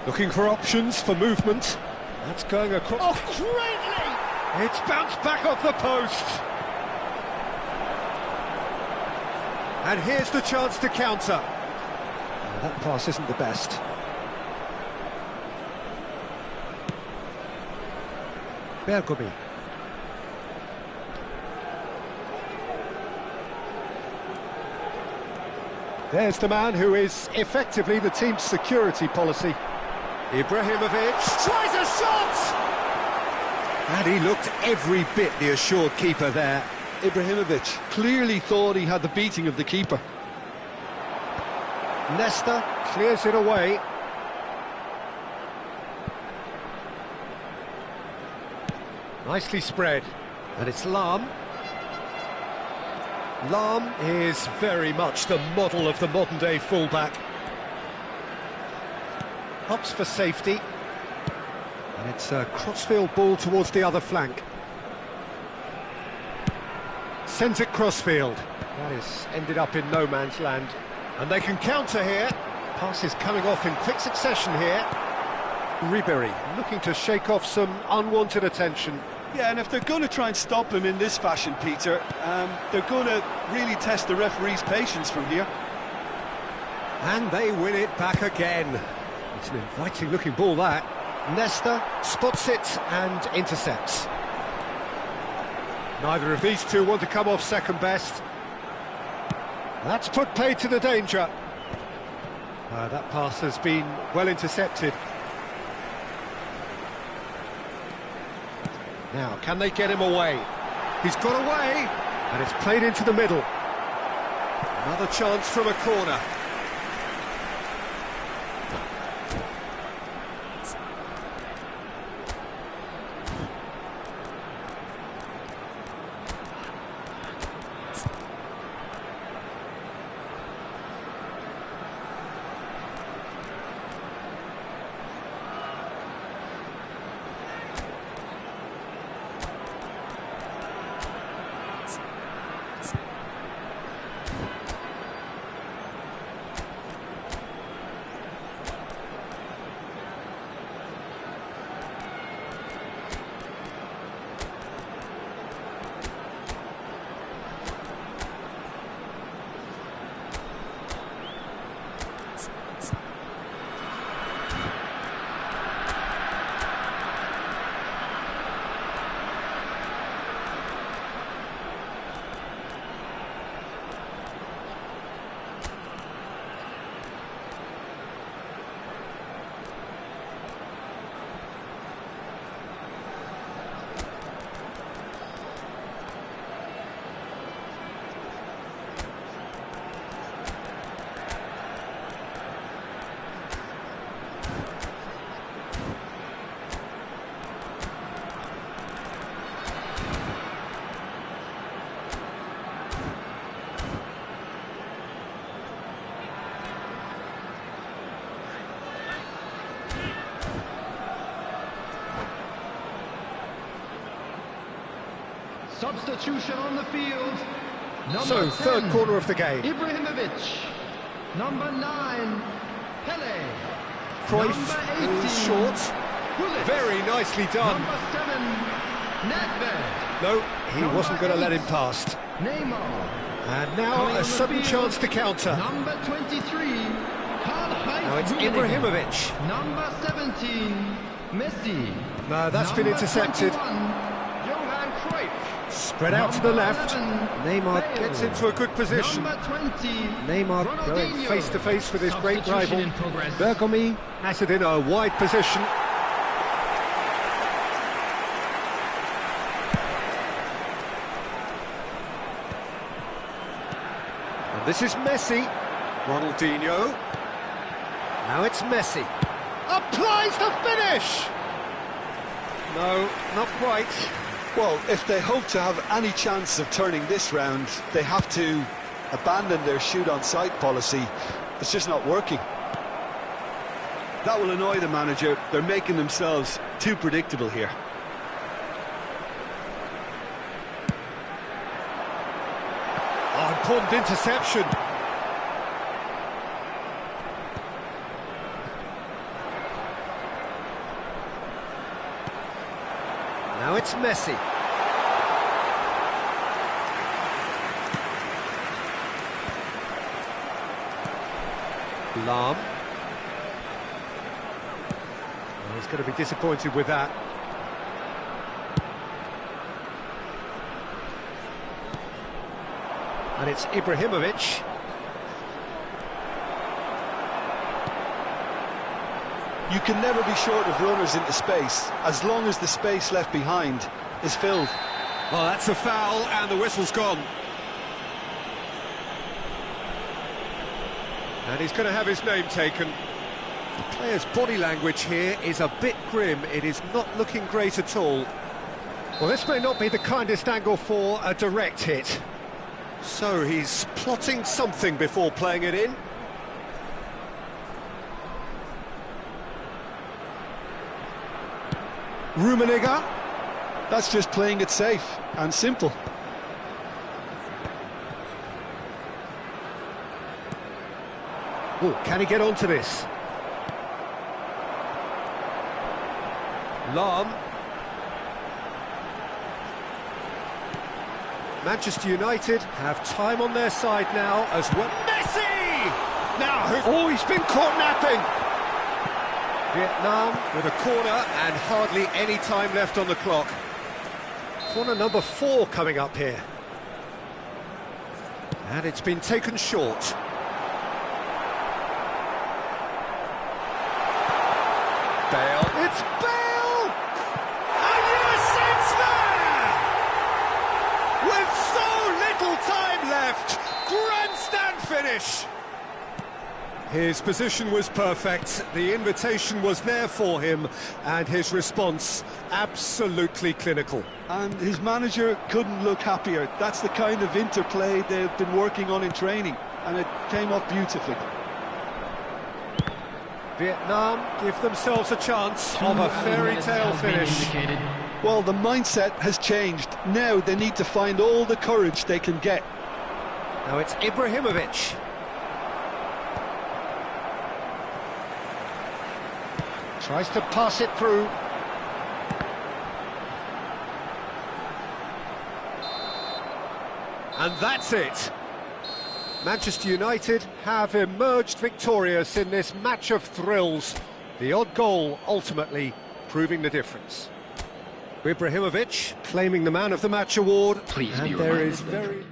Looking for options for movement. That's going across. Oh, greatly! It's bounced back off the post. And here's the chance to counter. Well, that pass isn't the best. Bergomi. There's the man who is effectively the team's security policy. Ibrahimovic tries a shot! And he looked every bit the assured keeper there. Ibrahimovic clearly thought he had the beating of the keeper. Nesta clears it away. Nicely spread. And it's Lam. Lam is very much the model of the modern-day fullback. Hops for safety. And it's a crossfield ball towards the other flank. Sends it crossfield. That is ended up in no man's land. And they can counter here. Passes coming off in quick succession here. Ribéry looking to shake off some unwanted attention. Yeah, and if they're going to try and stop him in this fashion, Peter, they're going to really test the referee's patience from here. And they win it back again. It's an inviting-looking ball, that. Nesta spots it and intercepts. Neither of these two want to come off second best. That's put paid to the danger. That pass has been well intercepted. Now, can they get him away? He's got away, and it's played into the middle. Another chance from a corner. Substitution on the field. So, 10, third corner of the game. Ibrahimovic. Number 9, Pele. Cruyff Number 18, short. Gullit. Very nicely done. Number 7, Nedved. No, he Number wasn't going to let 8, him past. Neymar. And now Coming a on the sudden field, chance to counter. Number 23, Karl-Heinz Now it's Rummenigge. Ibrahimovic. Number 17, Messi. No, that's been Number intercepted. 21, Johan Cruyff. Spread out to the left. 11, Neymar Bale. gets into a good position. Number 20, Neymar going Ronaldinho. face to face with his great Substitution rival. in progress. Bergomi has it in a wide position. And this is Messi. Ronaldinho. Now it's Messi. Applies the finish! No, not quite. Well, if they hope to have any chance of turning this round, they have to abandon their shoot-on-sight policy. It's just not working. That will annoy the manager. They're making themselves too predictable here. Oh, important interception. Now it's Messi. Lahm. Oh, he's going to be disappointed with that. And it's Ibrahimovic. You can never be short of runners into space, as long as the space left behind is filled. Well, that's a foul, and the whistle's gone. And he's going to have his name taken. The player's body language here is a bit grim. It is not looking great at all. Well, this may not be the kindest angle for a direct hit. So he's plotting something before playing it in. Rummenigge. That's just playing it safe and simple. Oh, can he get onto this? Lahm. Manchester United have time on their side now as well. Messi! Now, oh, he's been caught napping. Vietnam with a corner and hardly any time left on the clock. Corner number 4 coming up here. And it's been taken short. finish. His position was perfect, the invitation was there for him, and his response absolutely clinical. And his manager couldn't look happier. That's the kind of interplay they've been working on in training, and it came off beautifully. Vietnam give themselves a chance of a fairy tale finish. Well, the mindset has changed. Now they need to find all the courage they can get. Now it's Ibrahimovic. Tries to pass it through. And that's it. Manchester United have emerged victorious in this match of thrills. The odd goal ultimately proving the difference. Ibrahimovic claiming the Man of the Match award. Please and be there reminded is that very...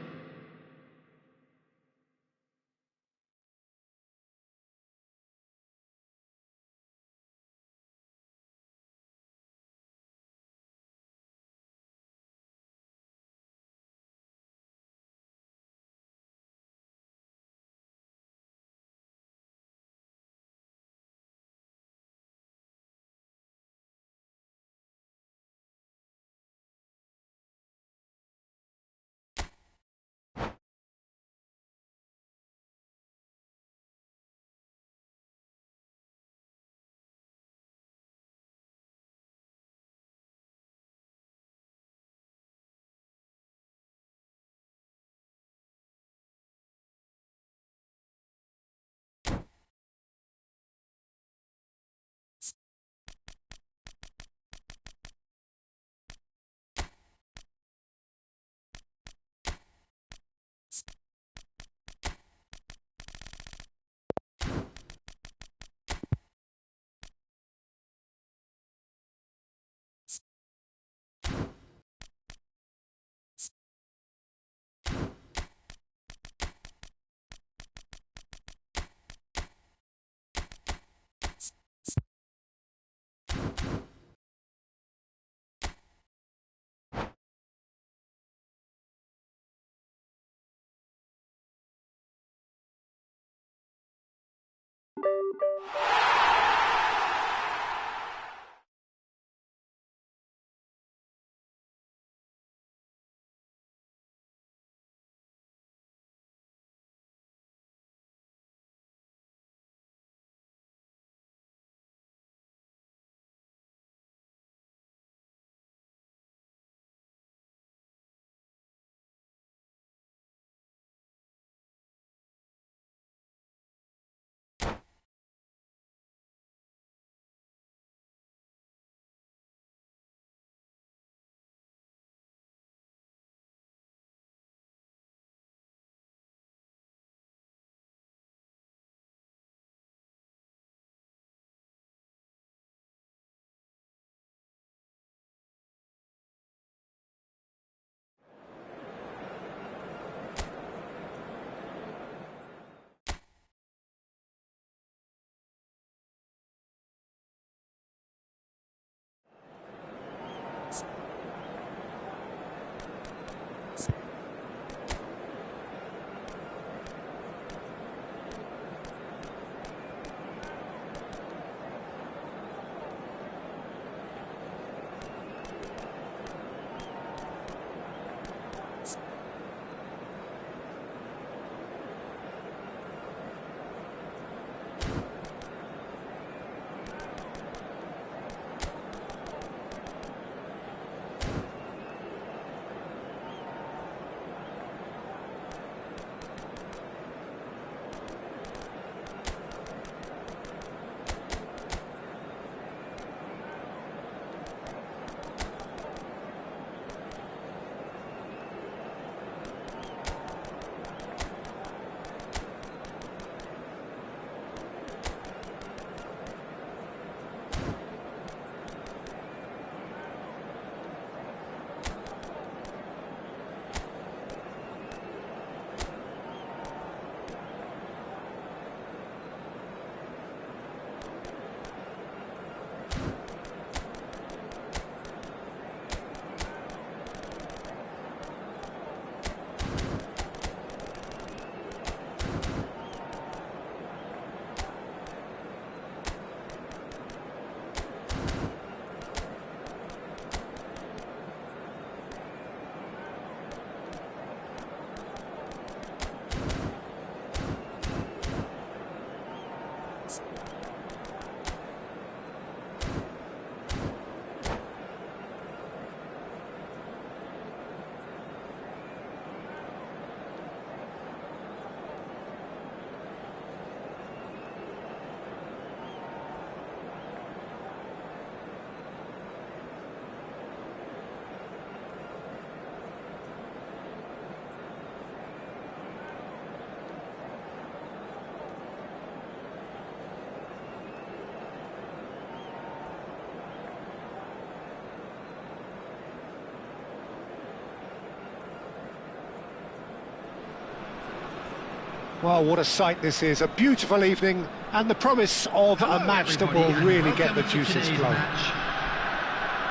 Well, what a sight this is. A beautiful evening and the promise of a match that will really get the juices flowing.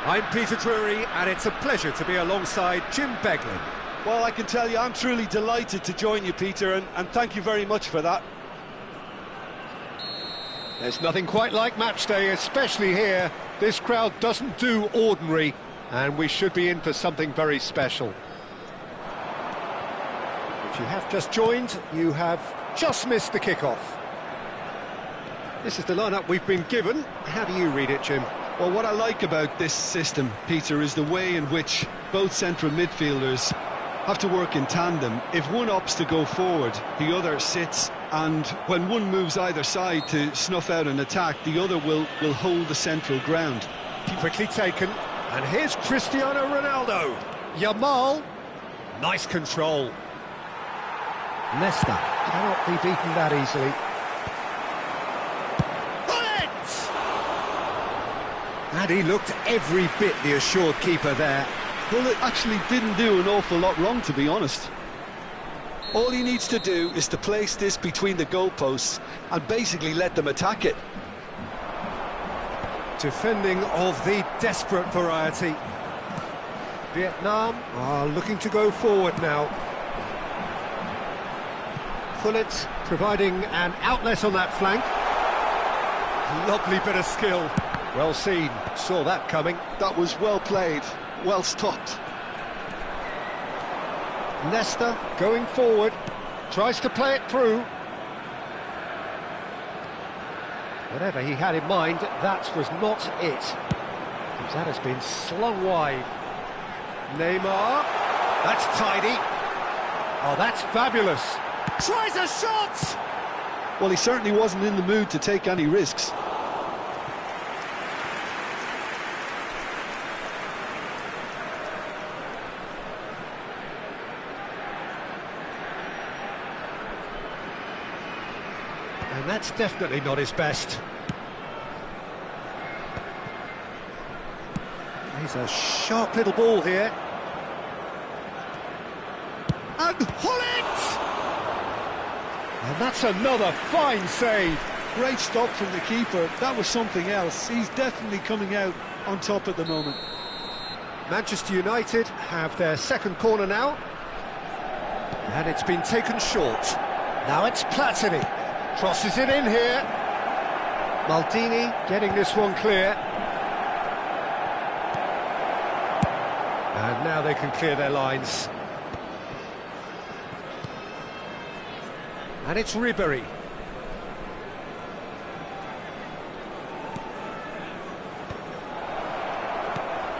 I'm Peter Drury, and it's a pleasure to be alongside Jim Beglin. Well, I can tell you, I'm truly delighted to join you, Peter, and thank you very much for that. There's nothing quite like match day, especially here. This crowd doesn't do ordinary, and we should be in for something very special. If you have just joined, you have just missed the kickoff. This is the lineup we've been given. How do you read it, Jim? Well, what I like about this system, Peter, is the way in which both central midfielders have to work in tandem. If one opts to go forward, the other sits, and when one moves either side to snuff out an attack, the other will hold the central ground. Quickly taken, and here's Cristiano Ronaldo. Yamal, nice control. Nesta cannot be beaten that easily. And he looked every bit the assured keeper there. Well, it actually didn't do an awful lot wrong, to be honest. All he needs to do is to place this between the goalposts and basically let them attack it. Defending of the desperate variety. Vietnam are looking to go forward now. Pullet providing an outlet on that flank. Lovely bit of skill. Well seen, saw that coming. That was well played, well stopped. Nesta going forward, tries to play it through. Whatever he had in mind, that was not it. That has been slung wide. Neymar, that's tidy. Oh, that's fabulous. Tries a shot! Well, he certainly wasn't in the mood to take any risks. And that's definitely not his best. He's a sharp little ball here. And Hullet! And that's another fine save. Great stop from the keeper. That was something else. He's definitely coming out on top at the moment. Manchester United have their second corner now. And it's been taken short. Now it's Platini. Crosses it in here. Maldini getting this one clear. And now they can clear their lines. And it's Ribery.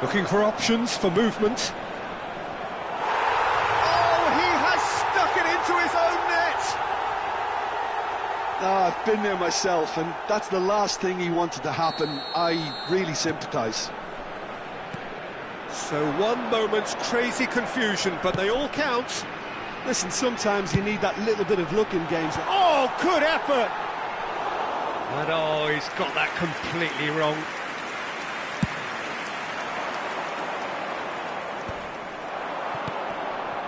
Looking for options for movement. Oh, he has stuck it into his own net! I've been there myself, and that's the last thing he wanted to happen. I really sympathise. So one moment's crazy confusion, but they all count. Listen, sometimes you need that little bit of luck in games. Oh, good effort! And oh, he's got that completely wrong.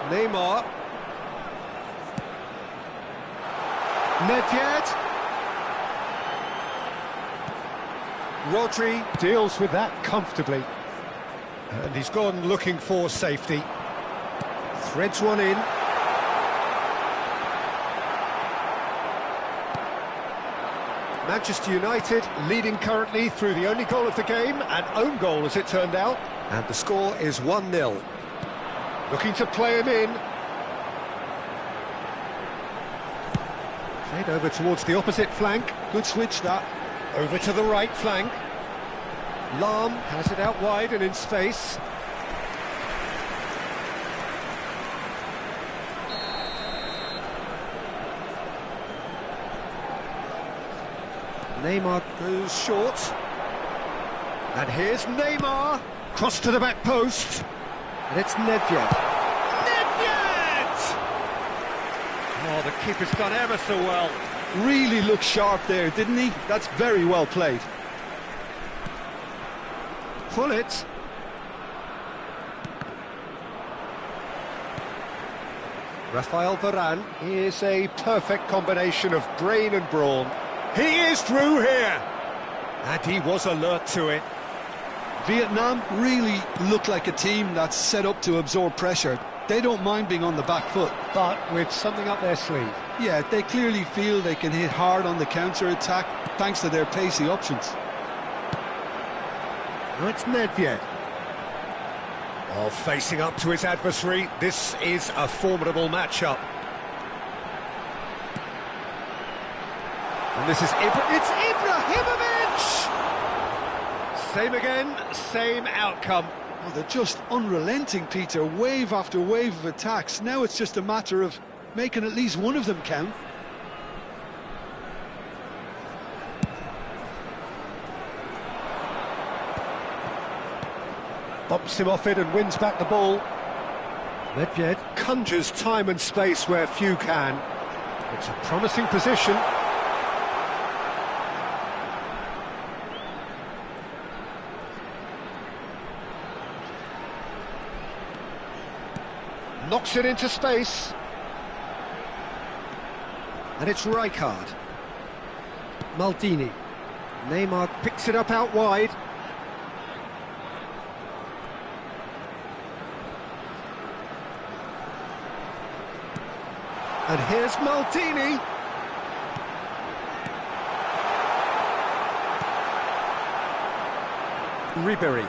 Neymar. Nedved. Rodri deals with that comfortably. And he's gone looking for safety. Threads one in. Manchester United leading currently through the only goal of the game, an own goal as it turned out. And the score is 1-0. Looking to play him in. Played over towards the opposite flank. Good switch, that. Over to the right flank. Lahm has it out wide and in space. Neymar goes short. And here's Neymar. Cross to the back post. And it's Nedved. Nedved! Oh, the keeper's done ever so well. Really looked sharp there, didn't he? That's very well played. Rafael Varane is a perfect combination of brain and brawn. He is through here! And he was alert to it. Vietnam really look like a team that's set up to absorb pressure. They don't mind being on the back foot. But with something up their sleeve. Yeah, they clearly feel they can hit hard on the counter-attack thanks to their pacey options. Now it's Nedved. Oh, facing up to his adversary, this is a formidable matchup. And this is it's Ibrahimovic! Same again, same outcome. Oh, they're just unrelenting, Peter. Wave after wave of attacks. Now it's just a matter of making at least one of them count. Bumps him off it and wins back the ball. Nedved conjures time and space where few can. It's a promising position. Knocks it into space. And it's Rijkaard. Maldini. Neymar picks it up out wide. And here's Maldini. Ribéry.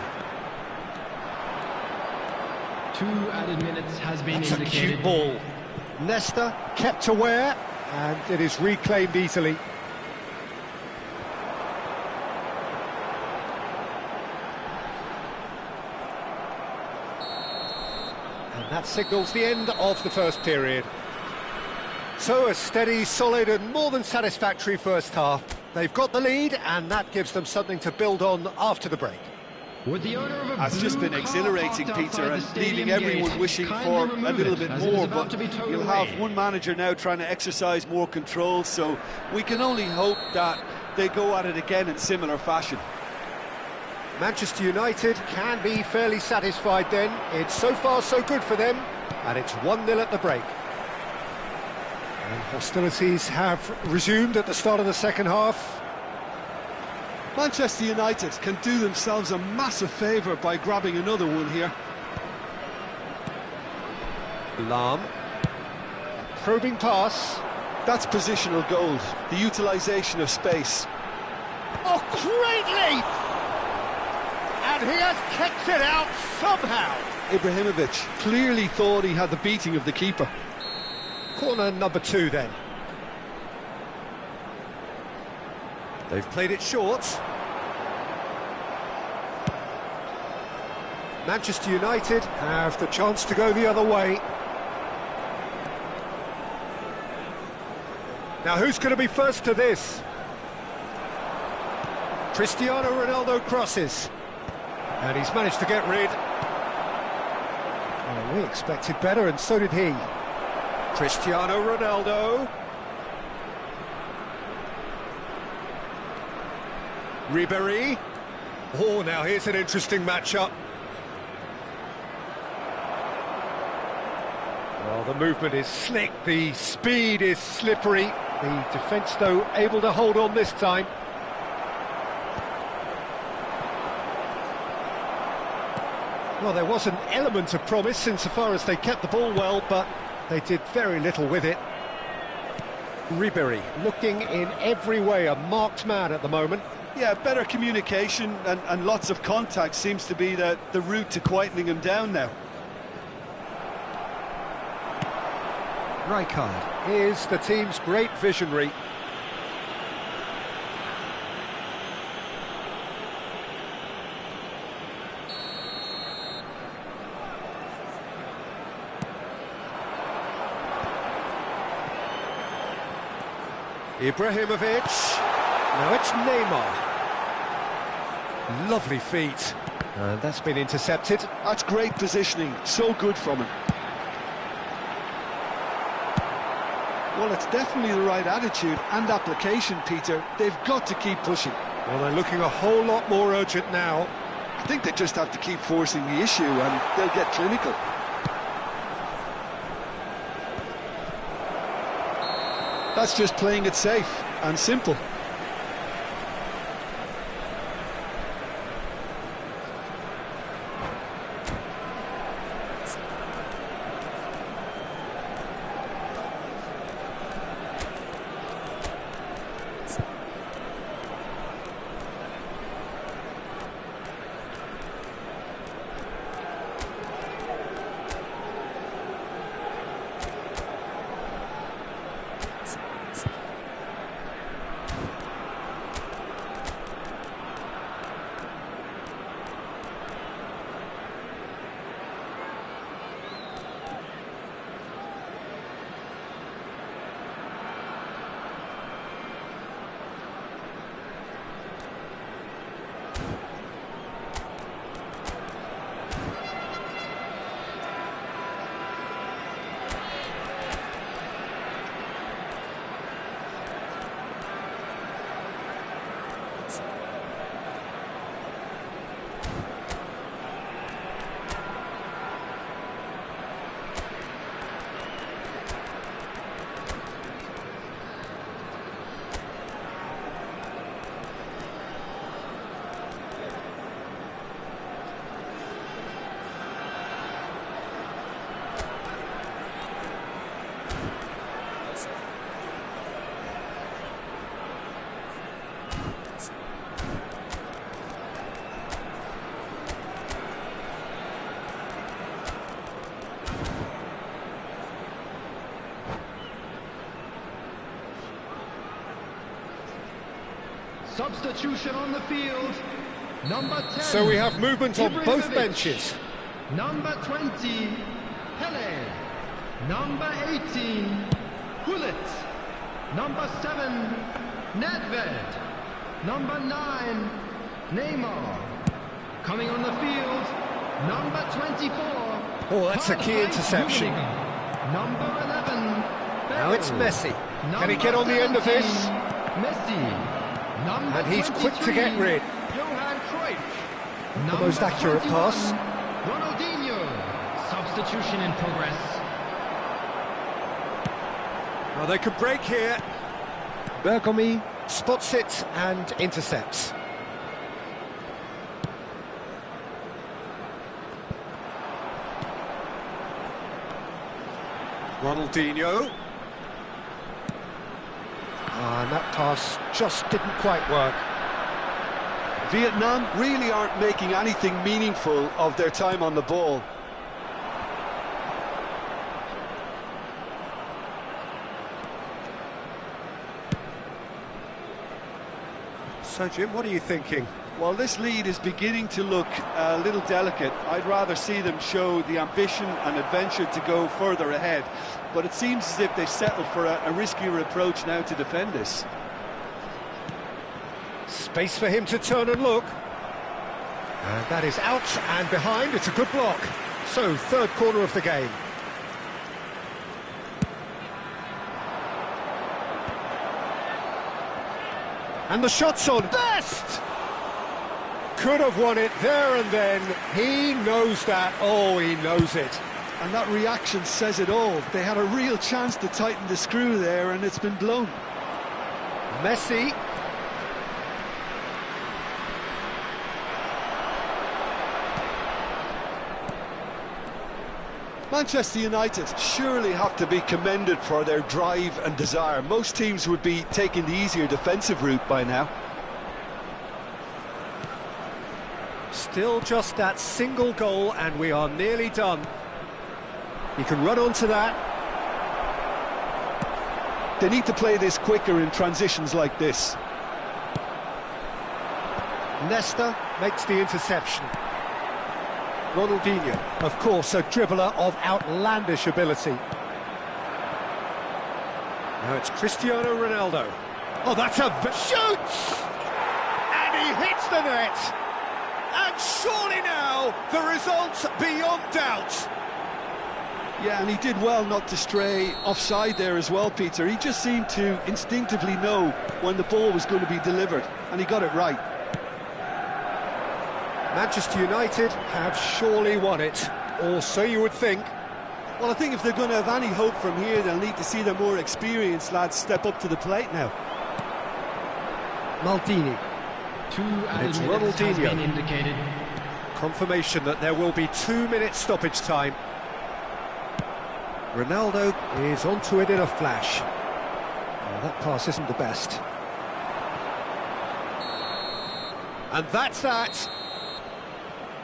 2 added minutes has been That's indicated. a cute ball. Nesta kept aware, and it is reclaimed easily. And that signals the end of the first period. So a steady, solid and more than satisfactory first half. They've got the lead, and that gives them something to build on after the break. With the owner of a It's just blue been car exhilarating, parked Peter, outside and the stadium leaving everyone gate. wishing Kindly for a remove little it, bit as it is more, about but to be towed you'll away. have one manager now trying to exercise more control, so we can only hope that they go at it again in similar fashion. Manchester United can be fairly satisfied then. It's so far so good for them, and it's 1-0 at the break. And hostilities have resumed at the start of the second half. Manchester United can do themselves a massive favour by grabbing another one here. Lahm. Probing pass. That's positional gold, the utilisation of space. Oh, great leap! And he has kicked it out somehow. Ibrahimovic clearly thought he had the beating of the keeper. Corner number 2 then. They've played it short. Manchester United have the chance to go the other way. Now who's going to be first to this? Cristiano Ronaldo crosses. And he's managed to get rid. Well, we expected better, and so did he. Cristiano Ronaldo. Ribéry. Oh, now here's an interesting matchup. Well, the movement is slick, the speed is slippery. The defence, though, able to hold on this time. Well, there was an element of promise insofar as they kept the ball well, but they did very little with it. Ribéry looking in every way a marked man at the moment. Yeah, better communication and lots of contact seems to be the route to quietening him down now. Rijkaard is the team's great visionary. Ibrahimovic. Now it's Neymar. Lovely feet. And that's been intercepted. That's great positioning, so good from him. Well, it's definitely the right attitude and application, Peter. They've got to keep pushing. Well, they're looking a whole lot more urgent now. I think they just have to keep forcing the issue and they'll get clinical. That's just playing it safe and simple. Substitution on the field. Number 10. So we have movement on both benches. Number 20, Pele. Number 18, Gullit. Number 7, Nedved. Number 9, Neymar. Coming on the field, number 24. Oh, that's a key interception. Number 11, Now it's Messi. Can he get on the end of this? Messi. Number And he's quick to get rid. Johan Cruyff. The most accurate pass. Ronaldinho. Substitution in progress. Well, they could break here. Bergomi spots it and intercepts. Ronaldinho. And that pass just didn't quite work. Vietnam really aren't making anything meaningful of their time on the ball. So, Jim, what are you thinking? Well, this lead is beginning to look a little delicate. I'd rather see them show the ambition and adventure to go further ahead. But it seems as if they settle for a riskier approach now to defend this. Space for him to turn and look. And that is out and behind. It's a good block. So, third corner of the game. And the shot's on. Best! Could have won it there and then. He knows that. Oh, he knows it. And that reaction says it all. They had a real chance to tighten the screw there, and it's been blown. Messi. Manchester United surely have to be commended for their drive and desire. Most teams would be taking the easier defensive route by now. Still just that single goal, and we are nearly done. He can run onto that. They need to play this quicker in transitions like this. Nesta makes the interception. Ronaldinho, of course, a dribbler of outlandish ability. Now it's Cristiano Ronaldo. Oh, that's a... shoots! And he hits the net! And surely now, the result's beyond doubt. Yeah, and he did well not to stray offside there as well, Peter. He just seemed to instinctively know when the ball was going to be delivered, and he got it right. Manchester United have surely won it, or so you would think. Well, I think if they're going to have any hope from here, they'll need to see their more experienced lads step up to the plate now. Maldini. Two added minutes has been indicated. Confirmation that there will be 2 minutes stoppage time. Ronaldo is onto it in a flash. Oh, that pass isn't the best. And that's that.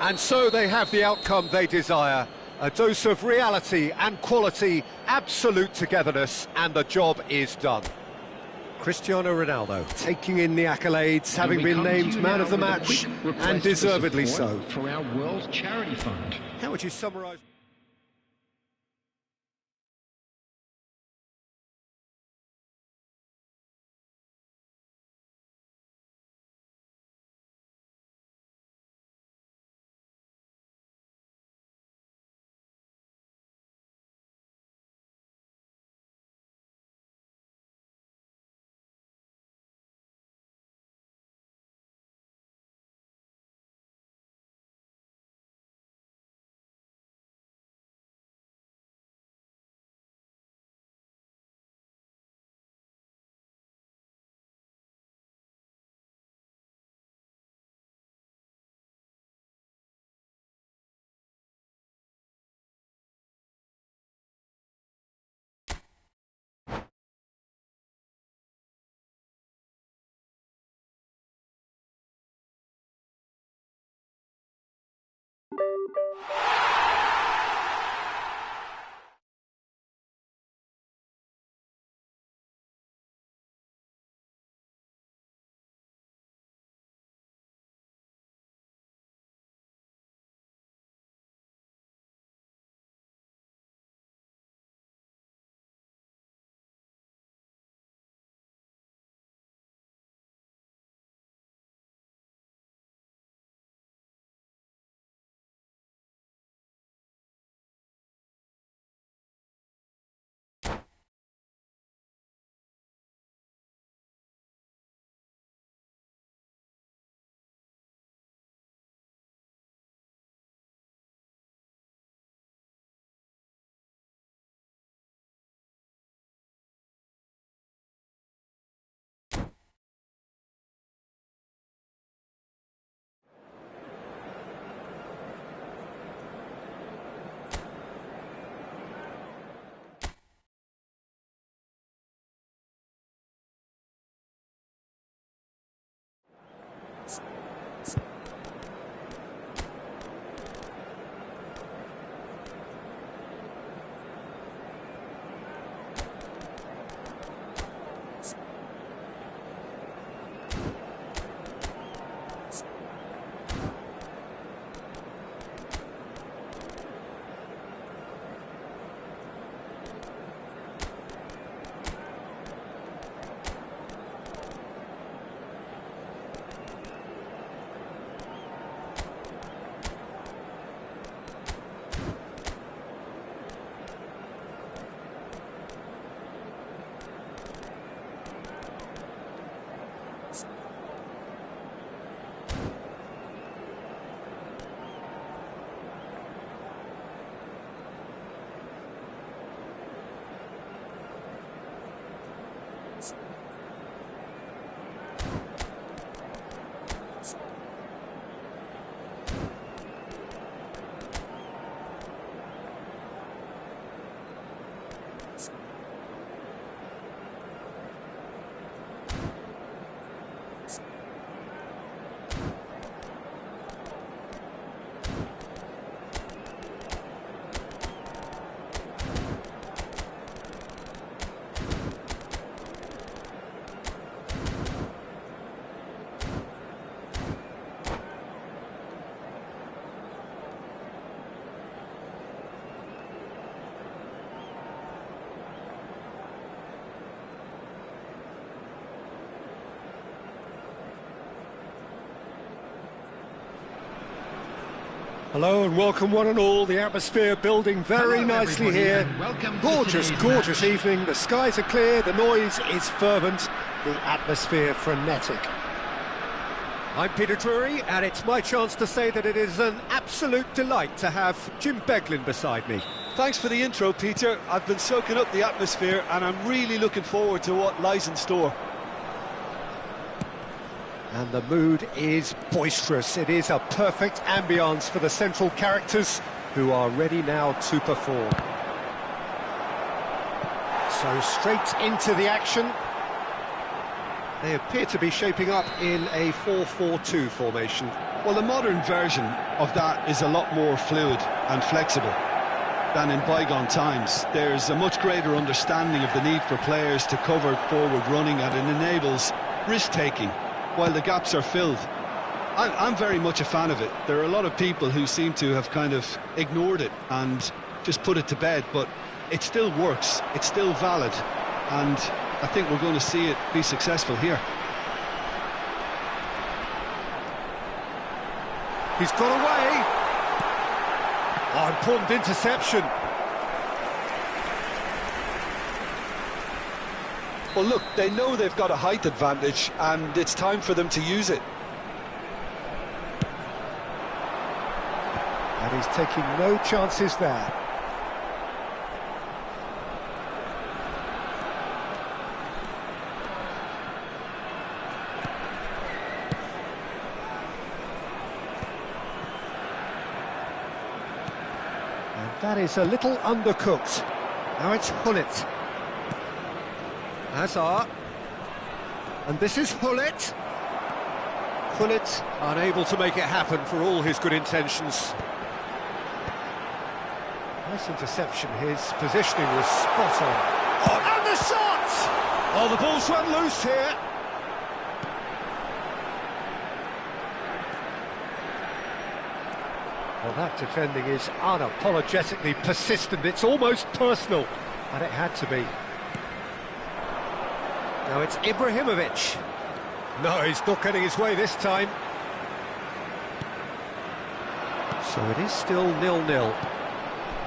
And so they have the outcome they desire. A dose of reality and quality, absolute togetherness, and the job is done. Cristiano Ronaldo taking in the accolades, having been named man of the match, and deservedly so. For our World Charity Fund. How would you summarise? Hello and welcome one and all, the atmosphere building very nicely here. Gorgeous, gorgeous evening, the skies are clear, the noise is fervent, the atmosphere frenetic. I'm Peter Drury and it's my chance to say that it is an absolute delight to have Jim Beglin beside me. Thanks for the intro, Peter. I've been soaking up the atmosphere and I'm really looking forward to what lies in store. And the mood is boisterous. It is a perfect ambience for the central characters who are ready now to perform. So straight into the action. They appear to be shaping up in a 4-4-2 formation. Well, the modern version of that is a lot more fluid and flexible than in bygone times. There's a much greater understanding of the need for players to cover forward running, and it enables risk-taking while the gaps are filled. I'm very much a fan of it. There are a lot of people who seem to have kind of ignored it and just put it to bed, but it still works, it's still valid, and I think we're going to see it be successful here. He's got away. Oh, important interception. Well, look, they know they've got a height advantage, and it's time for them to use it. And he's taking no chances there. And that is a little undercooked. Now it's Hullet. Hazard. And this is Hullet. Hullet unable to make it happen for all his good intentions. Nice interception. His positioning was spot on. Oh, and the shot! Oh, the ball's run loose here. Well, that defending is unapologetically persistent. It's almost personal, and it had to be. Now it's Ibrahimovic. No, he's not getting his way this time. So it is still 0-0.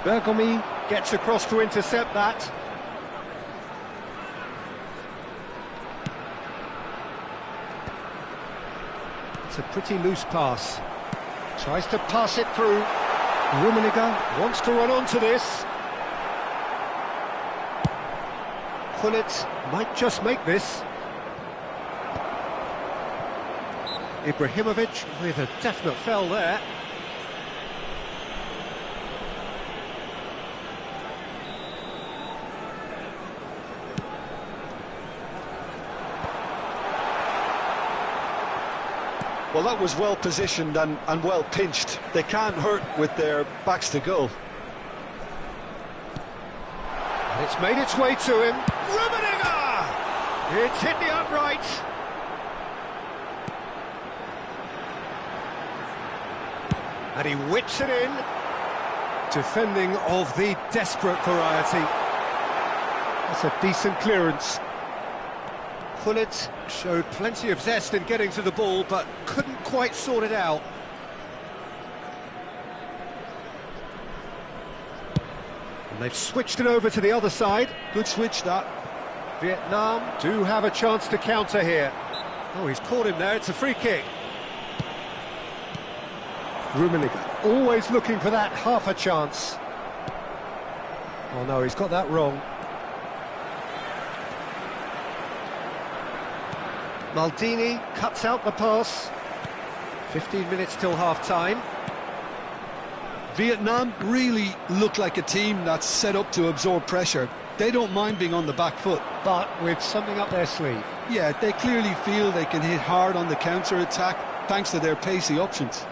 Bergomi gets across to intercept that. It's a pretty loose pass. Tries to pass it through. Rummenigge wants to run onto this. Hullet might just make this. Ibrahimovic with a definite foul there. Well, that was well positioned and well pinched. They can't hurt with their backs to goal. And it's made its way to him. Rummenigge! It's hit the upright. And he whips it in. Defending of the desperate variety. That's a decent clearance. Hullet showed plenty of zest in getting to the ball, but couldn't quite sort it out. And they've switched it over to the other side. Good switch, that. Vietnam do have a chance to counter here. Oh, he's caught him there. It's a free kick. Rummenigge always looking for that half a chance. Oh no, he's got that wrong. Maldini cuts out the pass. 15 minutes till half-time. Vietnam really look like a team that's set up to absorb pressure. They don't mind being on the back foot. But with something up their sleeve. Yeah, they clearly feel they can hit hard on the counter-attack thanks to their pacey options.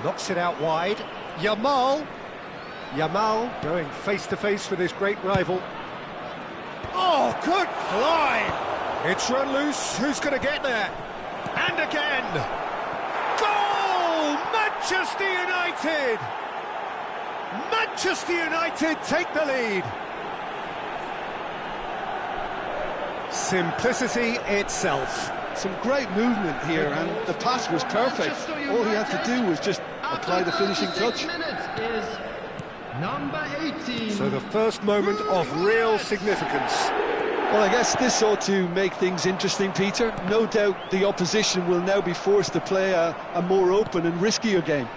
Knocks it out wide. Yamal going face-to-face with his great rival. Oh, good climb! It's run loose. Who's going to get there? And again! Goal! Manchester United! Manchester United take the lead. Simplicity itself. Some great movement here, and the pass was perfect. All he had to do was just apply the finishing touch. Number 18. So the first moment of real significance. Well, I guess this ought to make things interesting, Peter. No doubt the opposition will now be forced to play a more open and riskier game.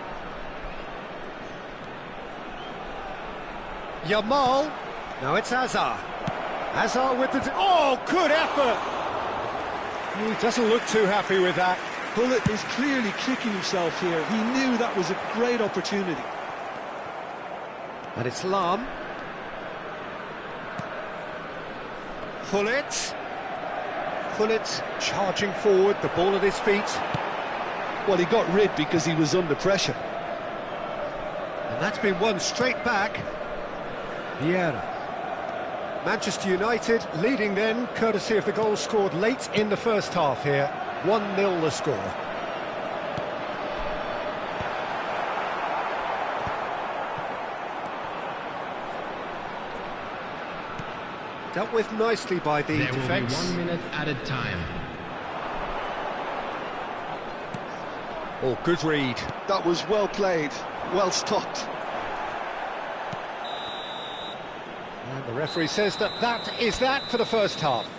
Yamal. Now it's Hazard. Hazard with the... Oh, good effort! He doesn't look too happy with that. Bullet is clearly kicking himself here. He knew that was a great opportunity. And it's Lam. Pullet charging forward, the ball at his feet. Well, he got rid because he was under pressure. And that's been won straight back. Vieira. Manchester United leading then, courtesy of the goal scored late in the first half here. 1-0 the score. Dealt with nicely by the defence. There will be 1 minute added time. Oh, good read. That was well played, well stopped. And the referee says that is that for the first half.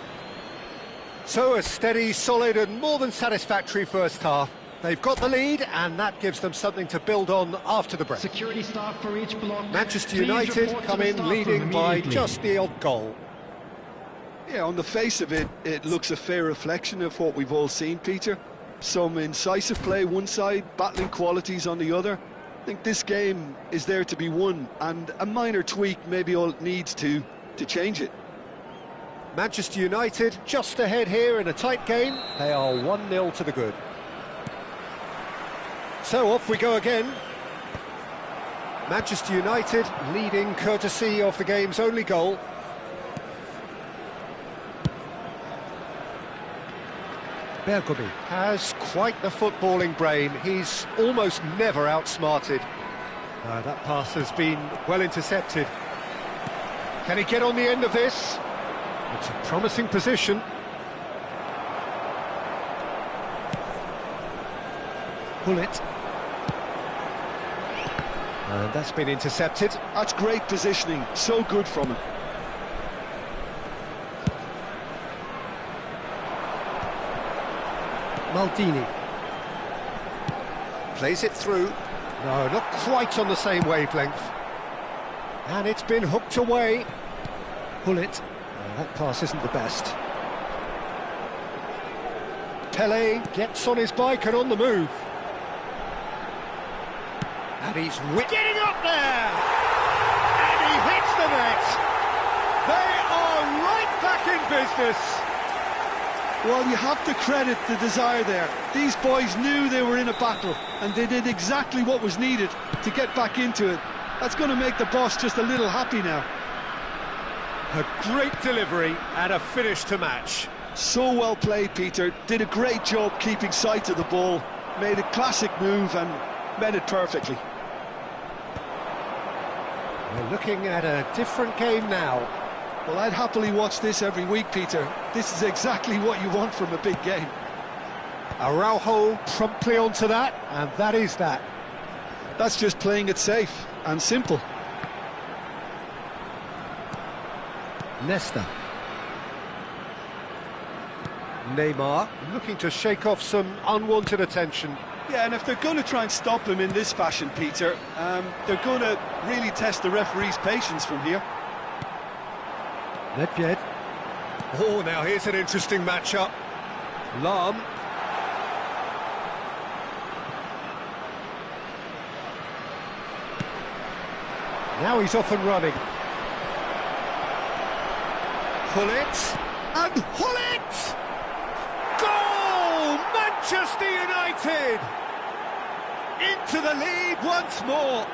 So a steady, solid and more than satisfactory first half. They've got the lead and that gives them something to build on after the break. Security staff for each block. Manchester United come in leading by just the odd goal. Yeah, on the face of it, it looks a fair reflection of what we've all seen, Peter. Some incisive play one side, battling qualities on the other. I think this game is there to be won, and a minor tweak maybe all it needs to change it. Manchester United just ahead here in a tight game. They are 1-0 to the good. So off we go again. Manchester United leading courtesy of the game's only goal. Bergomi has quite the footballing brain. He's almost never outsmarted. That pass has been well intercepted. Can he get on the end of this? It's a promising position. Pullet. And that's been intercepted. That's great positioning, so good from him. Maldini plays it through. No, not quite on the same wavelength. And it's been hooked away. Pullet. That pass isn't the best. Pele gets on his bike and on the move. And he's getting up there! And he hits the net! They are right back in business! Well, you have to credit the desire there. These boys knew they were in a battle, and they did exactly what was needed to get back into it. That's going to make the boss just a little happy now. A great delivery and a finish to match. So well played, Peter. Did a great job keeping sight of the ball. Made a classic move and met it perfectly. We're looking at a different game now. Well, I'd happily watch this every week, Peter. This is exactly what you want from a big game. Araujo promptly onto that, and that is that. That's just playing it safe and simple. Nesta. Neymar looking to shake off some unwanted attention. Yeah, and if they're going to try and stop him in this fashion, Peter, they're going to really test the referee's patience from here. Nedved. Oh, now here's an interesting matchup. Lam. Now he's off and running. Pullet. And Pullet! Goal! Manchester United! Into the lead once more.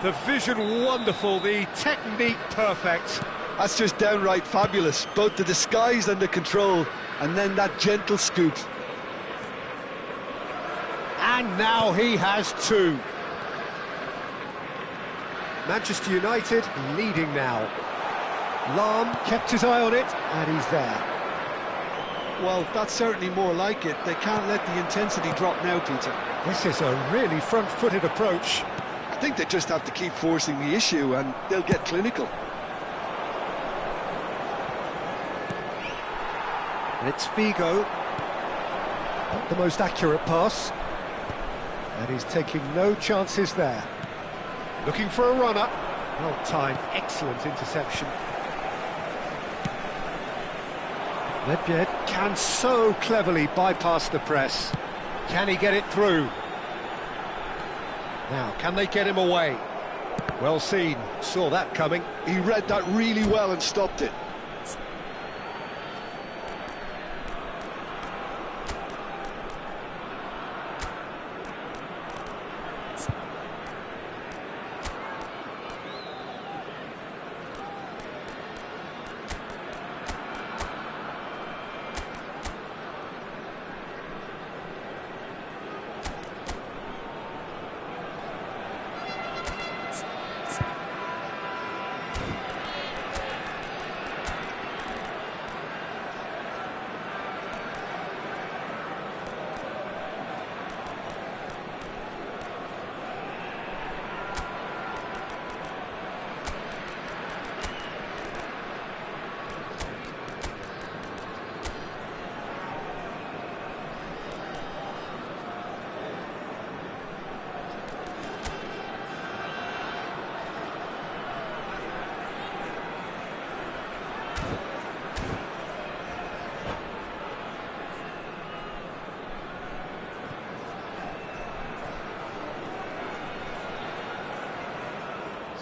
The vision wonderful, the technique perfect. That's just downright fabulous, both the disguise and the control, and then that gentle scoop. And now he has two. Manchester United leading now. Lam kept his eye on it, and he's there. Well, that's certainly more like it. They can't let the intensity drop now, Peter. This is a really front-footed approach. I think they just have to keep forcing the issue, and they'll get clinical. And it's Figo. Not the most accurate pass. And he's taking no chances there. Looking for a runner. Well timed, excellent interception. Ledbetter can so cleverly bypass the press. Can he get it through? Now, can they get him away? Well seen, saw that coming. He read that really well and stopped it.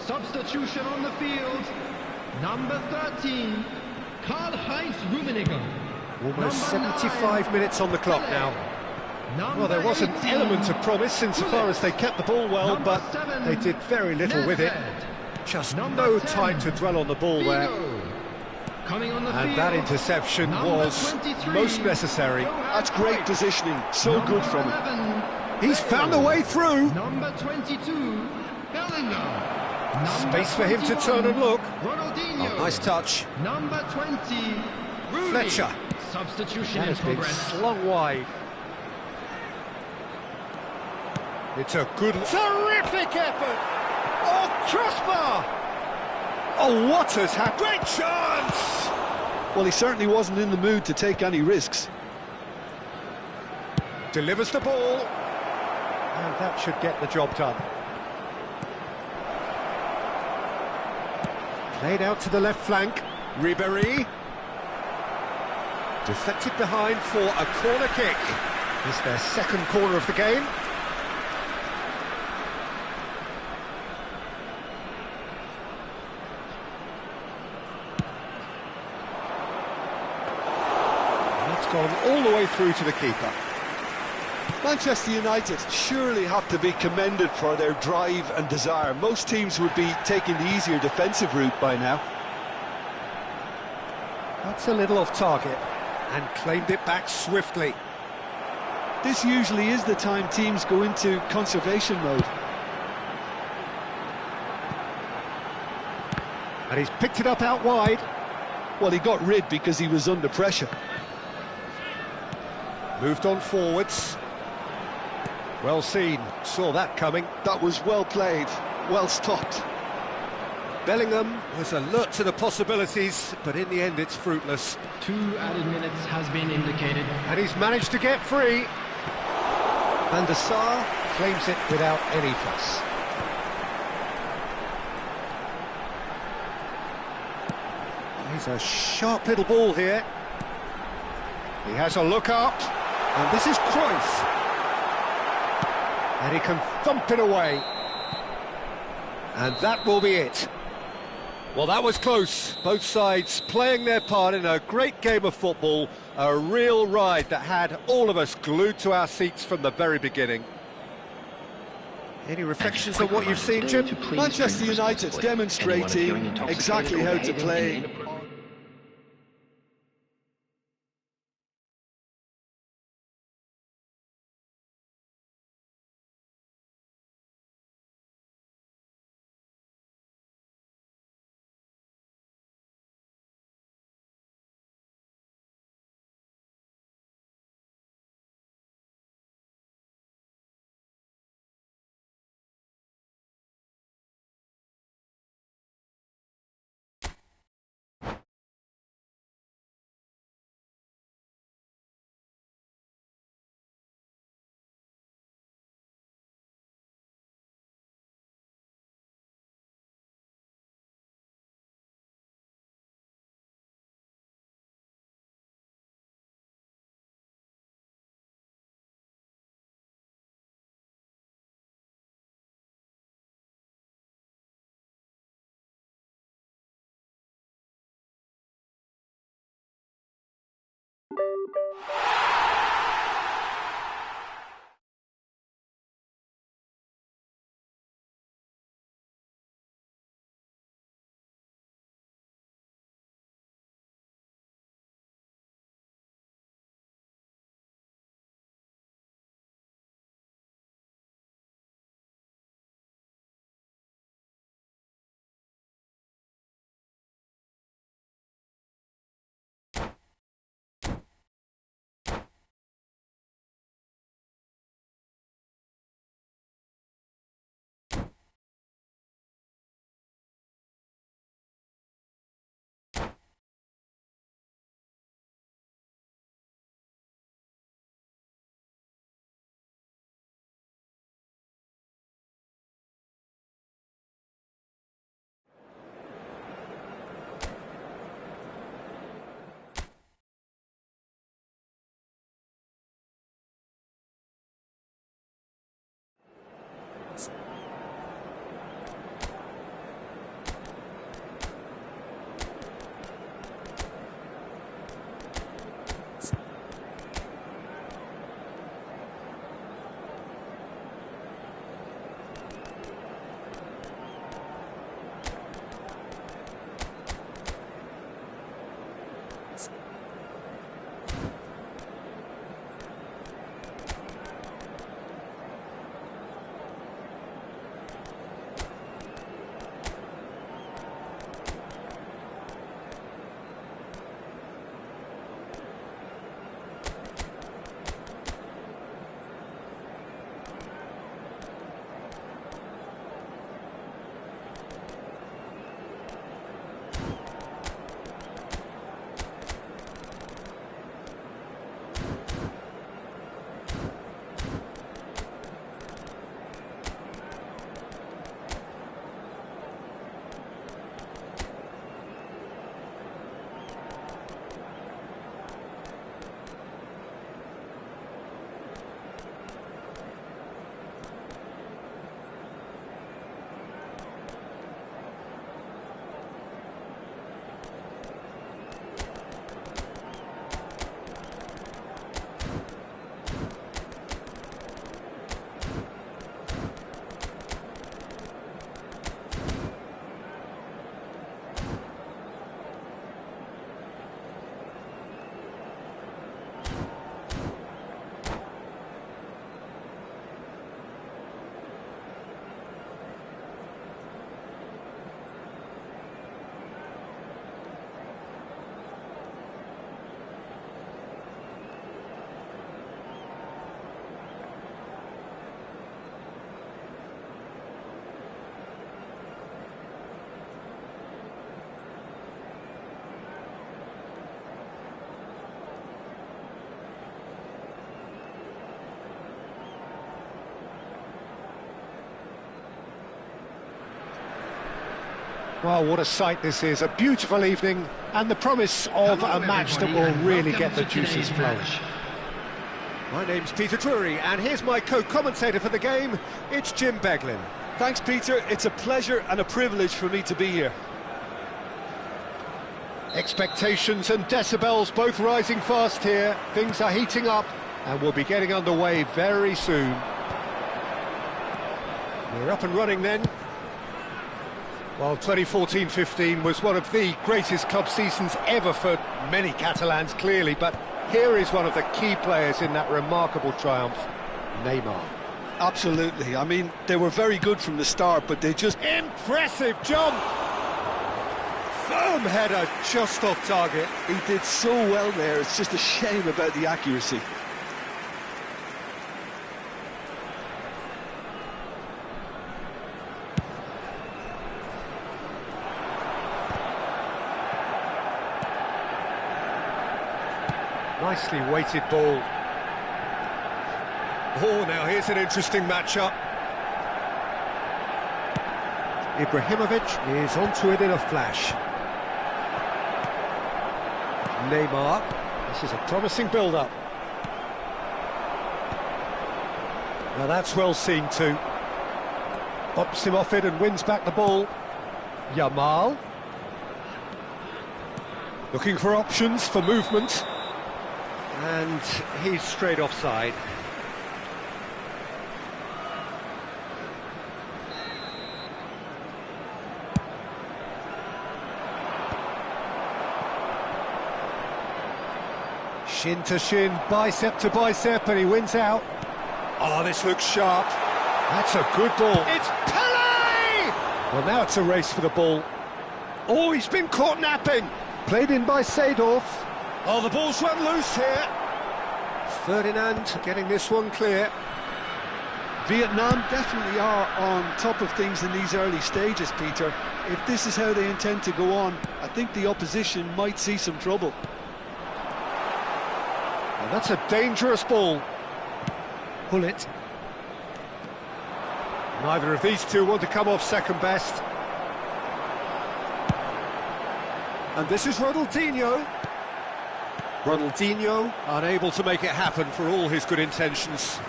Substitution on the field. Number 13, Karl-Heinz Rummenigge. Almost 75 minutes on the clock now. Well, there was an element of promise insofar as they kept the ball well, but they did very little with it. Just no time to dwell on the ball there. And that interception was most necessary. That's great positioning, so good from him. He's found a way through. Number 22, Bellingham. Space for him to turn and look. Ronaldinho. Oh, nice touch. Number 20, Rooney. Fletcher. Substitution That in has been progress. slung wide. It's a good, terrific effort. Oh, crossbar. Oh, what has happened? Great chance. Well, he certainly wasn't in the mood to take any risks. Delivers the ball. And that should get the job done. Played out to the left flank. Ribéry. Deflected behind for a corner kick. It's their second corner of the game. And that's gone all the way through to the keeper. Manchester United surely have to be commended for their drive and desire. Most teams would be taking the easier defensive route by now. That's a little off target, and claimed it back swiftly. This usually is the time teams go into conservation mode. And he's picked it up out wide. Well, he got rid because he was under pressure. Moved on forwards. Well seen, saw that coming. That was well played, well stopped. Bellingham was alert to the possibilities, but in the end it's fruitless. 2 added minutes has been indicated. And he's managed to get free. Van der Sar claims it without any fuss. He's a sharp little ball here. He has a look up, and this is Cruyff. And he can thump it away. And that will be it. Well, that was close. Both sides playing their part in a great game of football. A real ride that had all of us glued to our seats from the very beginning. Any reflections on what you've seen, Jim? Manchester United demonstrating exactly how to play. Well, what a sight this is, a beautiful evening, and the promise of a match that will really get the juices flowing. My name's Peter Drury, and here's my co-commentator for the game, it's Jim Beglin. Thanks, Peter. It's a pleasure and a privilege for me to be here. Expectations and decibels both rising fast here. Things are heating up, and we'll be getting underway very soon. We're up and running then. Well, 2014-15 was one of the greatest club seasons ever for many Catalans, clearly, but here is one of the key players in that remarkable triumph, Neymar. Absolutely. I mean, they were very good from the start, but they just... Impressive jump! Firm header, just off target. He did so well there, it's just a shame about the accuracy. Nicely weighted ball. Oh, now here's an interesting matchup. Ibrahimovic is onto it in a flash. Neymar. This is a promising build-up. Now that's well seen too. Bops him off it and wins back the ball. Yamal. Looking for options for movement. And he's straight offside. Shin to shin, bicep to bicep, and he wins out. Oh, this looks sharp. That's a good ball. It's Pele! Well, now it's a race for the ball. Oh, he's been caught napping. Played in by Seedorf. Oh, the ball's run loose here. Ferdinand getting this one clear. Vietnam definitely are on top of things in these early stages, Peter. If this is how they intend to go on, I think the opposition might see some trouble. And that's a dangerous ball. Pull it. Neither of these two want to come off second best. And this is Ronaldinho. Ronaldinho unable to make it happen for all his good intentions.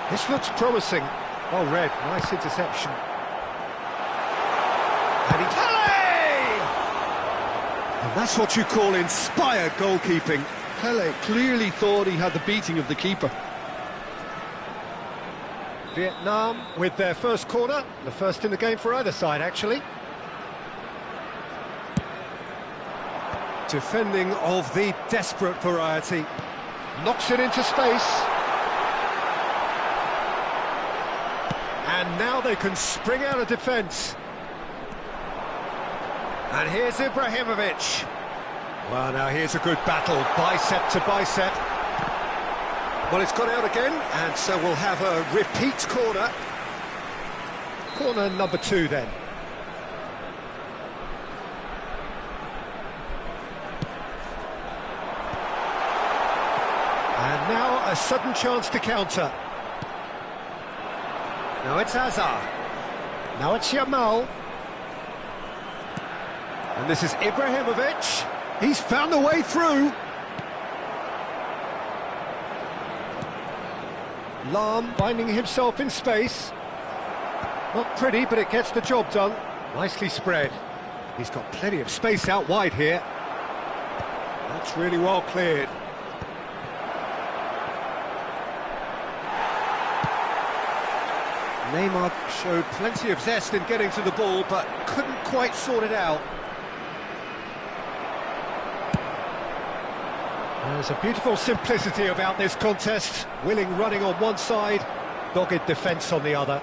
This looks promising. Well read, nice interception. And he... Pele! And that's what you call inspired goalkeeping. Pele clearly thought he had the beating of the keeper. Vietnam with their first corner, the first in the game for either side, actually. Defending of the desperate variety. Knocks it into space. And now they can spring out of defence. And here's Ibrahimovic. Well, now here's a good battle, bicep to bicep. Well, it's gone out again, and so we'll have a repeat corner. Corner number 2, then. And now a sudden chance to counter. Now it's Hazard. Now it's Yamal. And this is Ibrahimovic. He's found a way through. Lahm finding himself in space. Not pretty, but it gets the job done. Nicely spread. He's got plenty of space out wide here. That's really well cleared. Neymar showed plenty of zest in getting to the ball, but couldn't quite sort it out. There's a beautiful simplicity about this contest. Willing running on one side, dogged defence on the other.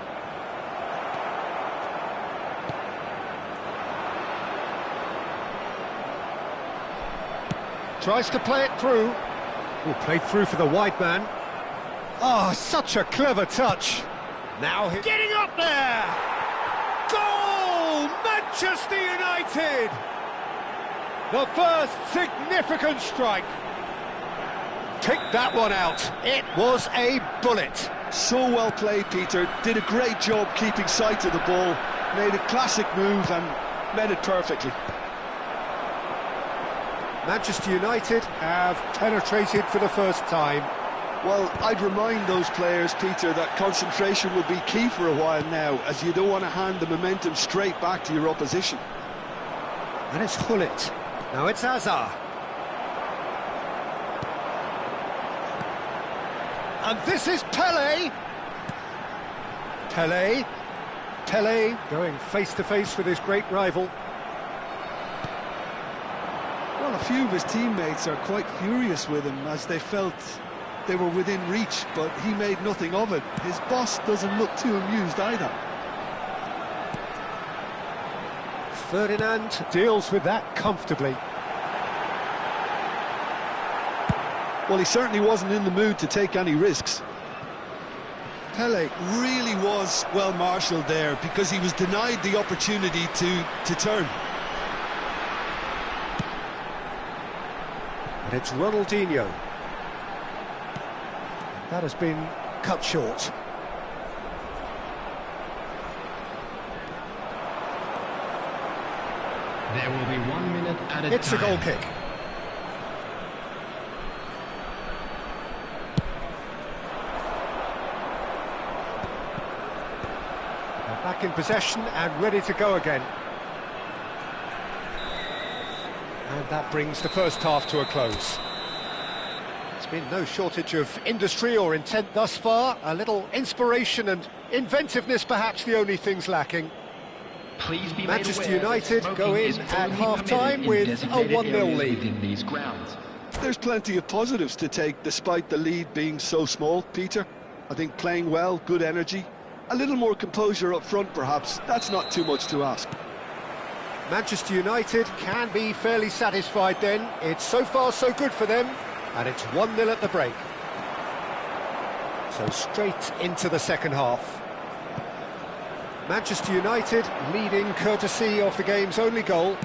Tries to play it through. Oh, played through for the wide man. Oh, such a clever touch. Now he's getting up there! Goal! Manchester United! The first significant strike. Pick that one out. It was a bullet. So well played, Peter. Did a great job keeping sight of the ball. Made a classic move and met it perfectly. Manchester United have penetrated for the first time. Well, I'd remind those players, Peter, that concentration will be key for a while now, as you don't want to hand the momentum straight back to your opposition. And it's Hullet. Now it's Hazard. And this is Pele. Pele going face-to-face with his great rival. Well, a few of his teammates are quite furious with him, as they felt they were within reach, but he made nothing of it. His boss doesn't look too amused either. Ferdinand deals with that comfortably. Well, he certainly wasn't in the mood to take any risks. Pele really was well marshalled there, because he was denied the opportunity to turn. And it's Ronaldinho. That has been cut short. There will be 1 minute at a time. It's a goal kick. They're back in possession and ready to go again. And And that brings the first half to a close. There's been no shortage of industry or intent thus far. A little inspiration and inventiveness perhaps the only things lacking. Please be Manchester made aware United that go in smoking is at only half-time permitted in with a designated 1-0 areas lead. within these grounds. There's plenty of positives to take despite the lead being so small, Peter. I think playing well, good energy, a little more composure up front perhaps, that's not too much to ask. Manchester United can be fairly satisfied then. It's so far so good for them, and it's 1-0 at the break. So straight into the second half. Manchester United leading courtesy of the game's only goal.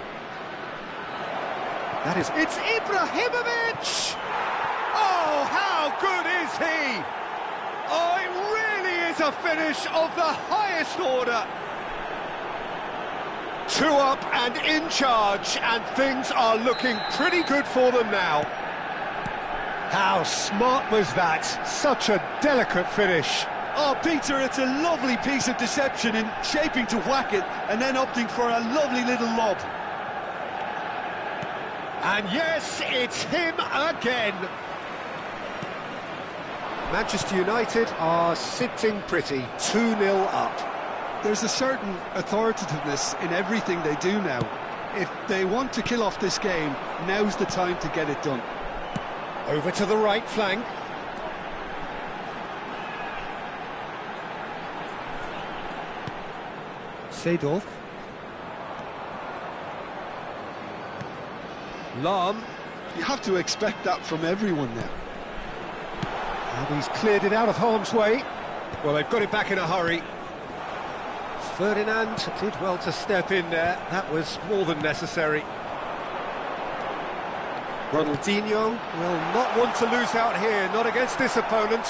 It's Ibrahimovic! Oh, how good is he? Oh, it really is a finish of the highest order. 2 up and in charge, and things are looking pretty good for them now. How smart was that? Such a delicate finish. Oh, Peter, it's a lovely piece of deception in shaping to whack it and then opting for a lovely little lob. And yes, it's him again. Manchester United are sitting pretty, 2-0 up. There's a certain authoritativeness in everything they do now. If they want to kill off this game, now's the time to get it done. Over to the right flank. Seedorf. Lahm. You have to expect that from everyone now. And he's cleared it out of harm's way. Well, they've got it back in a hurry. Ferdinand did well to step in there. That was more than necessary. Ronaldinho will not want to lose out here, not against this opponent.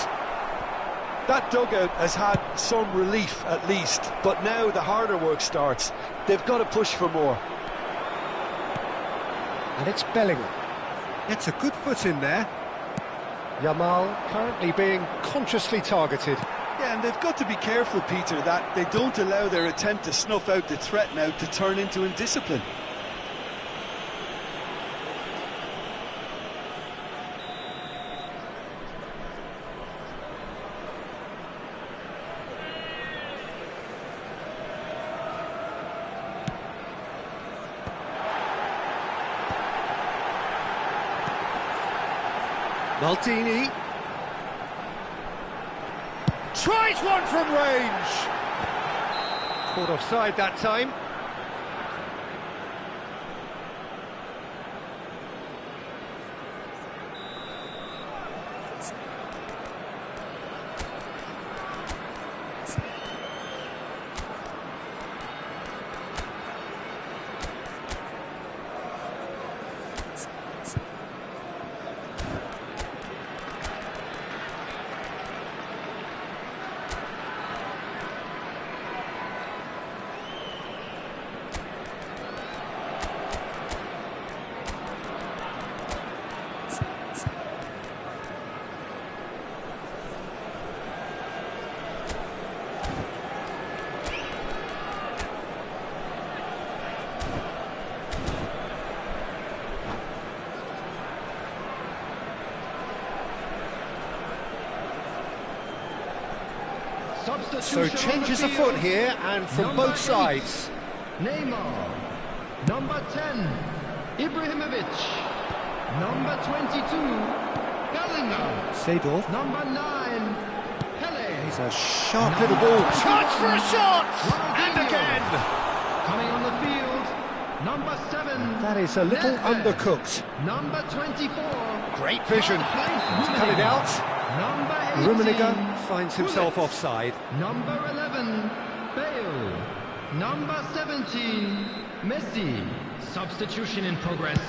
That dugout has had some relief at least, but now the harder work starts. They've got to push for more. And it's Bellingham. Gets a good foot in there. Yamal currently being consciously targeted. Yeah, and they've got to be careful, Peter, that they don't allow their attempt to snuff out the threat now to turn into indiscipline. Maldini tries one from range. Caught offside that time. So changes afoot here, and from Number both sides. 8, Neymar. Number 10, Ibrahimovic. Number 22, Bellingham. Seedorf. Number 9, Pele. He's a sharp little ball. Chance for a shot! And Ronaldinho. again! Coming on the field, number 7. That is a little Nedved. undercooked. Number 24. Great vision. He's Cut it out. Number 18. Rummenigge finds himself Gullit. offside. Number 11, Bale. Number 17, Messi. Substitution in progress.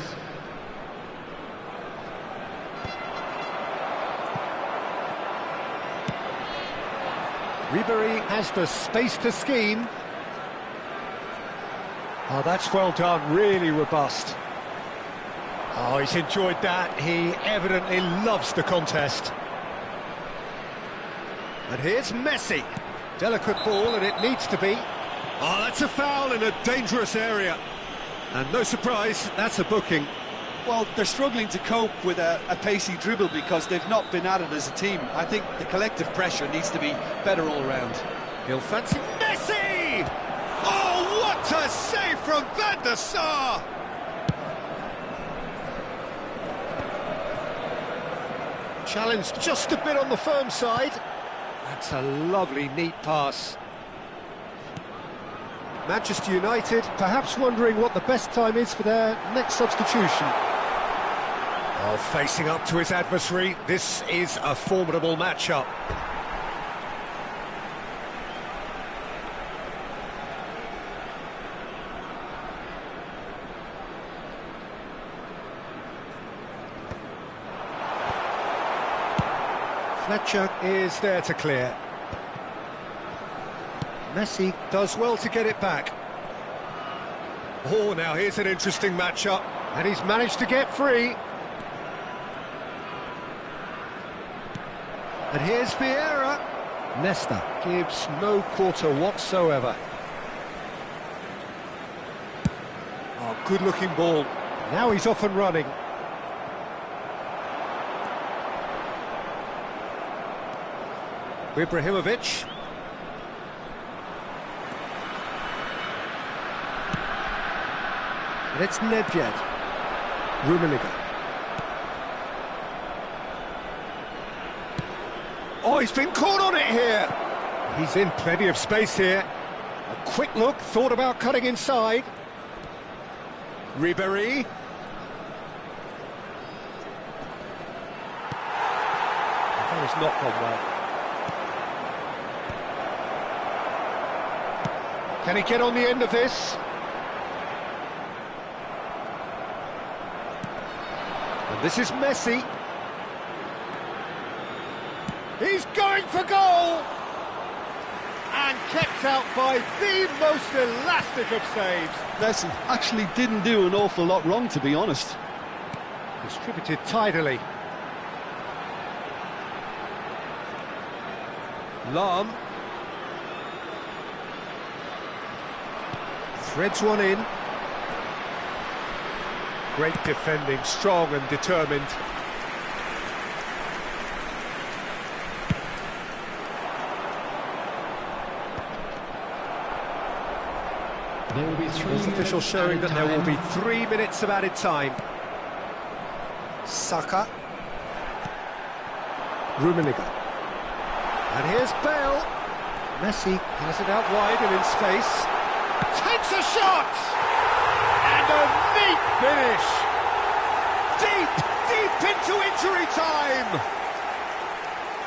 Ribery has the space to scheme. Oh, that's well done, really robust. Oh, he's enjoyed that. He evidently loves the contest. And here's Messi. Delicate ball, and it needs to be. Oh, that's a foul in a dangerous area. And no surprise, that's a booking. Well, they're struggling to cope with a pacey dribble because they've not been at it as a team. I think the collective pressure needs to be better all around. He'll fancy Messi! Oh, what a save from Van der Sar! Challenge just a bit on the firm side. That's a lovely, neat pass. Manchester United perhaps wondering what the best time is for their next substitution. Oh, facing up to his adversary, this is a formidable matchup. Fletcher is there to clear. Messi does well to get it back. Oh, now here's an interesting matchup, and he's managed to get free. And here's Vieira. Nesta gives no quarter whatsoever. Oh, good-looking ball. Now he's off and running. Ibrahimovic. And it's Nedved. Rummenigge. Oh, he's been caught on it here. He's in plenty of space here. A quick look, thought about cutting inside. Ribéry. That has not gone well. Can he get on the end of this? And this is Messi. He's going for goal! And kept out by the most elastic of saves. Messi actually didn't do an awful lot wrong, to be honest. Distributed tidily. Lahm. Threads one in. Great defending, strong and determined. There will be three Official showing that there will be 3 minutes of added time. Saka. Rummenigge. And here's Bale. Messi has it out wide and in space. Takes a shot! And a neat finish! Deep into injury time!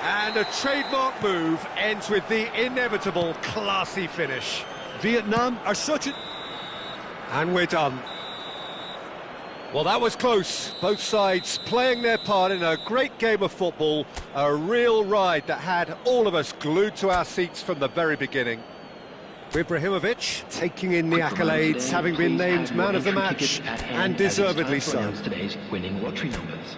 And a trademark move ends with the inevitable classy finish. Vietnam are such a... And we're done. Well, that was close. Both sides playing their part in a great game of football. A real ride that had all of us glued to our seats from the very beginning. Ibrahimovic taking in the accolades, having been named man of the match, and deservedly so. Today's winning lottery numbers.